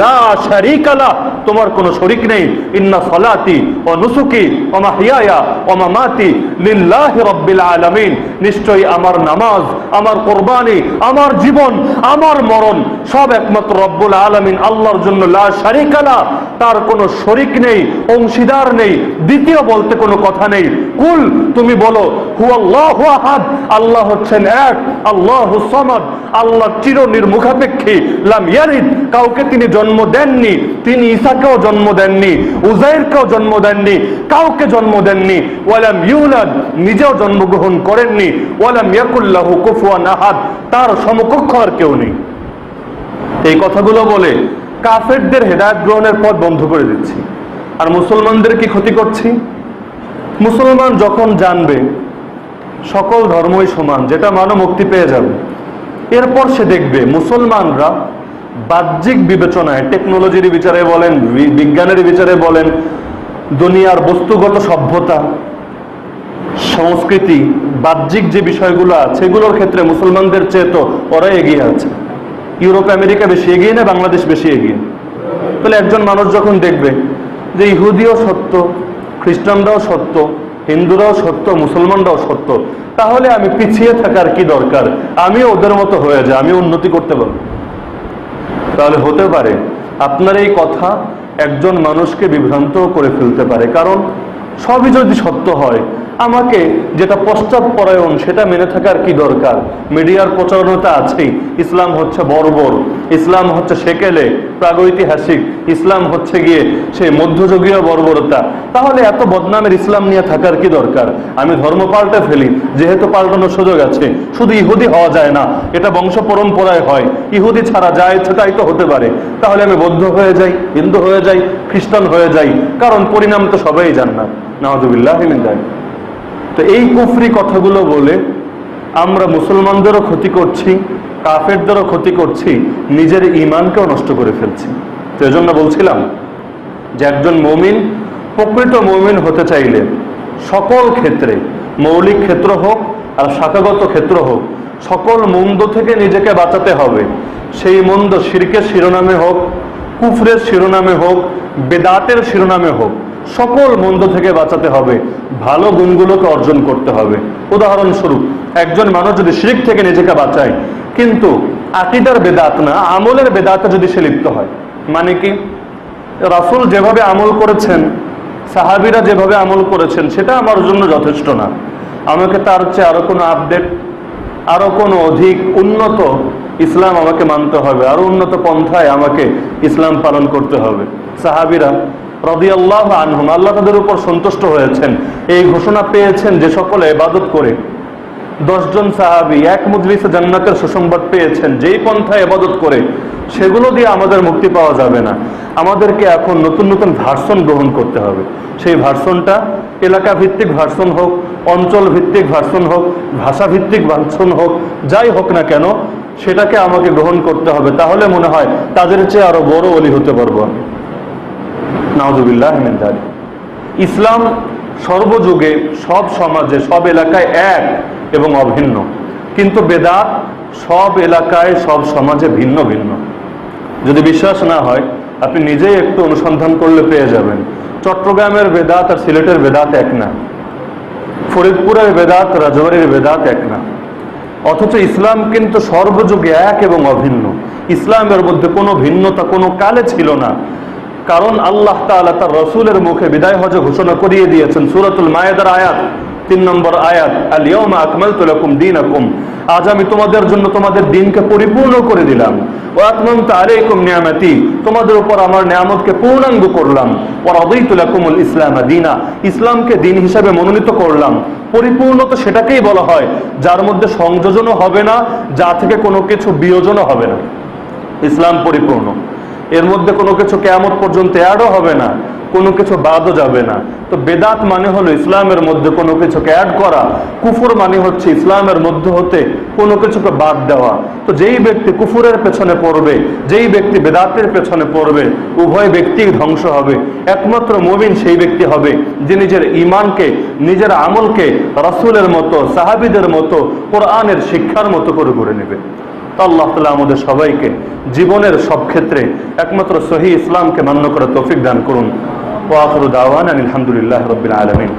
লা শারীকা লা, তোমার কোনো শরীক নেই। ইন্না সালাতি ওয়া নুসুকি ওয়া মাহইয়ায়া ওয়া মামাতি লিল্লাহি রাব্বিল আলামিন, নিশ্চয়ই আমার নামাজ, আমার কুরবানি, আমার জীবন, আমার মরণ সব একমাত্র রব্বুল আলামিন আল্লাহর জন্য। লা শারীকা লা, তার কোনো শরীক নেই, অংশীদার নেই, দ্বিতীয় বলতে কোনো কথা নেই। কুল, তুমি বলো হুয়াল্লাহু আহাদ, আল্লাহ হচ্ছেন এক, আল্লাহুস সামাদ, আল্লাহ চিরনির্মুখাপেক্ষী। লাম ইয়ালিদ, কাউকে তিনি জন্ম দেননি, তিনি ঈসাকেও জন্ম দেননি, উযাইরকেও জন্ম দেননি, কাউকে জন্ম দেননি। ওয়ালাম ইউলাদ, নিজেও জন্মগ্রহণ করেননি। ওয়ালাম ইয়াকুল লাহু কুফুয়ান আহাদ, তার সমকক্ষ আর কেউ নেই। এই কথাগুলো বলে কাফেরদের হেদায়েত গ্রহণের পথ বন্ধ করে দিচ্ছি, আর মুসলমানদের কি ক্ষতি করছি? মুসলমান যখন জানবে সকল ধর্মই সমান, যেটা মানো মুক্তি পেয়ে যাবে, এরপর সে দেখবে মুসলমানরা বাহ্যিক বিবেচনায়, টেকনোলজির বিচারে বলেন, বিজ্ঞানের বিচারে বলেন, দুনিয়ার বস্তুগত সভ্যতা, সংস্কৃতি, বাহ্যিক যে বিষয়গুলো আছে এগুলোর ক্ষেত্রে মুসলমানদের চেয়ে তো ওরা এগিয়ে আছে। ইউরোপ আমেরিকা বেশি এগিয়ে না বাংলাদেশ বেশি এগিয়ে? তাহলে একজন মানুষ যখন দেখবে যে ইহুদিও সত্য, খ্রিস্টানরাও সত্য, হিন্দুরাও সত্য, মুসলমানরাও সত্য, তাহলে আমি পিছিয়ে থাকার কি দরকার? আমিও ওদের মতো হয়ে যায়, আমি উন্নতি করতে পারব। তাহলে হতে পারে আপনার এই কথা একজন মানুষকে বিভ্রান্ত করে ফেলতে পারে। কারণ সবই যদি সত্য হয়, আমাকে যেটা পশ্চাৎপরায়ণ সেটা মেনে থাকার কি দরকার? মিডিয়ার প্রচারণতা আছেই, ইসলাম হচ্ছে বর্বর, ইসলাম হচ্ছে সেকেলে, প্রাগৈতিহাসিক, ইসলাম হচ্ছে গিয়ে সেই মধ্যযুগীয় বর্বরতা। তাহলে এত বদনামের ইসলাম নিয়ে থাকার কি দরকার? আমি ধর্ম পাল্টে ফেলি, যেহেতু পাল্টানোর সুযোগ আছে। শুধু ইহুদি হওয়া যায় না, এটা বংশ পরম্পরায় হয়। ইহুদি ছাড়া যায় তাই তো হতে পারে। তাহলে আমি বৌদ্ধ হয়ে যাই, হিন্দু হয়ে যাই, খ্রিস্টান হয়ে যাই, কারণ পরিণাম তো সবাই জান্নাত। নাউযুবিল্লাহি মিন যালিক। তো এই কুফরি কথাগুলো বলে আমরা মুসলমানদেরও ক্ষতি করছি, কাফেরদেরও ক্ষতি করছি, নিজের ঈমানকেও নষ্ট করে ফেলছি। তো এজন্য বলছিলাম যে একজন মুমিন, প্রকৃত মুমিন হতে চাইলে সকল ক্ষেত্রে, মৌলিক ক্ষেত্র হোক আর শাখাগত ক্ষেত্র হোক, সকল মন্দ থেকে নিজেকে বাঁচাতে হবে। সেই মন্দ শিরকের শিরোনামে হোক, কুফরের শিরোনামে হোক, বেদাতের শিরোনামে হোক, সকল মন্দ থেকে বাঁচাতে হবে, ভালো গুণগুলোকে অর্জন করতে হবে। উদাহরণস্বরূপ একজন মানুষ যদি শিরক থেকে নিজেকে বাঁচায় কিন্তু আকীদার বেদাত না, আমলের বেদাতে যদি সে লিপ্ত হয়। মানে কি, রাসূল যেভাবে আমল করেছেন, সাহাবীরা যেভাবে আমল করেছেন, সেটা আমার জন্য যথেষ্ট না। আমাকে তার চেয়ে আরো কোনো আপডেট, আরো কোনো অধিক উন্নত ইসলাম আমাকে মানতে হবে, আরো উন্নত পন্থায় আমাকে ইসলাম পালন করতে হবে। সাহাবীরা রাদিয়াল্লাহু আনহুম, আল্লাহ তাদের উপর সন্তুষ্ট হয়েছেন, এই ঘোষণা পেয়েছেন যে সকলে ইবাদত করে। 10 জন সাহাবী এক মজলিসে জান্নাতের সুসংবাদ পেয়েছেন, যেই পন্থায় ইবাদত করে সেগুলো দিয়ে আমাদের মুক্তি পাওয়া যাবে না। আমাদেরকে এখন নতুন নতুন ভার্সন গ্রহণ করতে হবে। সেই ভার্সনটা এলাকা ভিত্তিক ভার্সন হোক, অঞ্চল ভিত্তিক ভার্সন হোক, ভাষা ভিত্তিক ভার্সন হোক, যাই হোক না কেন, সেটাকে আমাকে গ্রহণ করতে হবে। তাহলে মনে হয় তাদের চেয়ে আরো বড় ওলি হতে পারবো আমি। নাউযুবিল্লাহ মিন যালিক। ইসলাম সর্বযুগে, সব সমাজে, সব এলাকায় এক এবং অভিন্ন, কিন্তু বেদাত সব এলাকায়, সব সমাজে ভিন্ন ভিন্ন। যদি বিশ্বাস না হয়, আপনি নিজেই একটু অনুসন্ধান করলে পেয়ে যাবেন। চট্টগ্রামের বেদাত আর সিলেটের বেদাত এক না, ফরিদপুরের বেদাত রাজবাড়ির বেদাত এক না। অথচ ইসলাম কিন্তু সর্বযুগে এক এবং অভিন্ন। ইসলামের মধ্যে কোনো ভিন্নতা কোনো কালে ছিল না। কারণ আল্লাহ তাআলা তার রাসূলের মুখে বিদায় হজে ঘোষণা করিয়ে দিয়েছেন, সূরাতুল মায়েদার আয়াত 3 নম্বর আয়াত, আল ইয়াউমা আকমালতু লাকুম দীনাকুম, আজ আমি তোমাদের জন্য তোমাদের দিনকে পরিপূর্ণ করে দিলাম। ওয়া আতমামতু আলাইকুম নিয়ামতি, তোমাদের উপর আমার নিয়ামতকে পূর্ণাঙ্গ করলাম। ওয়া রাদিতু লাকুমুল ইসলাম দীনা, ইসলামকে দিন হিসাবে মনোনীত করলাম। পরিপূর্ণ তো সেটাকেই বলা হয় যার মধ্যে সংযোজনও হবে না, যা থেকে কোনো কিছু বিয়োজনও হবে না। ইসলাম পরিপূর্ণ, এর মধ্যে কোনো কিছু কিয়ামত পর্যন্ত অ্যাডও হবে না, কোনো কিছু বাদও যাবে না। তো বেদাত মানে হলো ইসলামের মধ্যে কোনো কিছুকে অ্যাড করা, কুফর মানে হচ্ছে ইসলামের মধ্যে হতে কোনো কিছুকে বাদ দেওয়া। তো যেই ব্যক্তি কুফরের পেছনে পড়বে, যেই ব্যক্তি বেদাতের পেছনে পড়বে, উভয় ব্যক্তি ধ্বংস হবে। একমাত্র মুমিন সেই ব্যক্তি হবে যে নিজের ঈমানকে, নিজের আমলকে রাসূলের মতো, সাহাবীদের মতো, কোরআনের শিক্ষার মতো করে গড়ে নেবে। তো আল্লাহ তাআলা আমাদের সবাইকে জীবনের সব ক্ষেত্রে একমাত্র সহিহ ইসলামকে মান্য করার তৌফিক দান করুন। ওয়া আখিরু দাওয়ানা আলহামদুলিল্লাহি রাব্বিল আলামিন।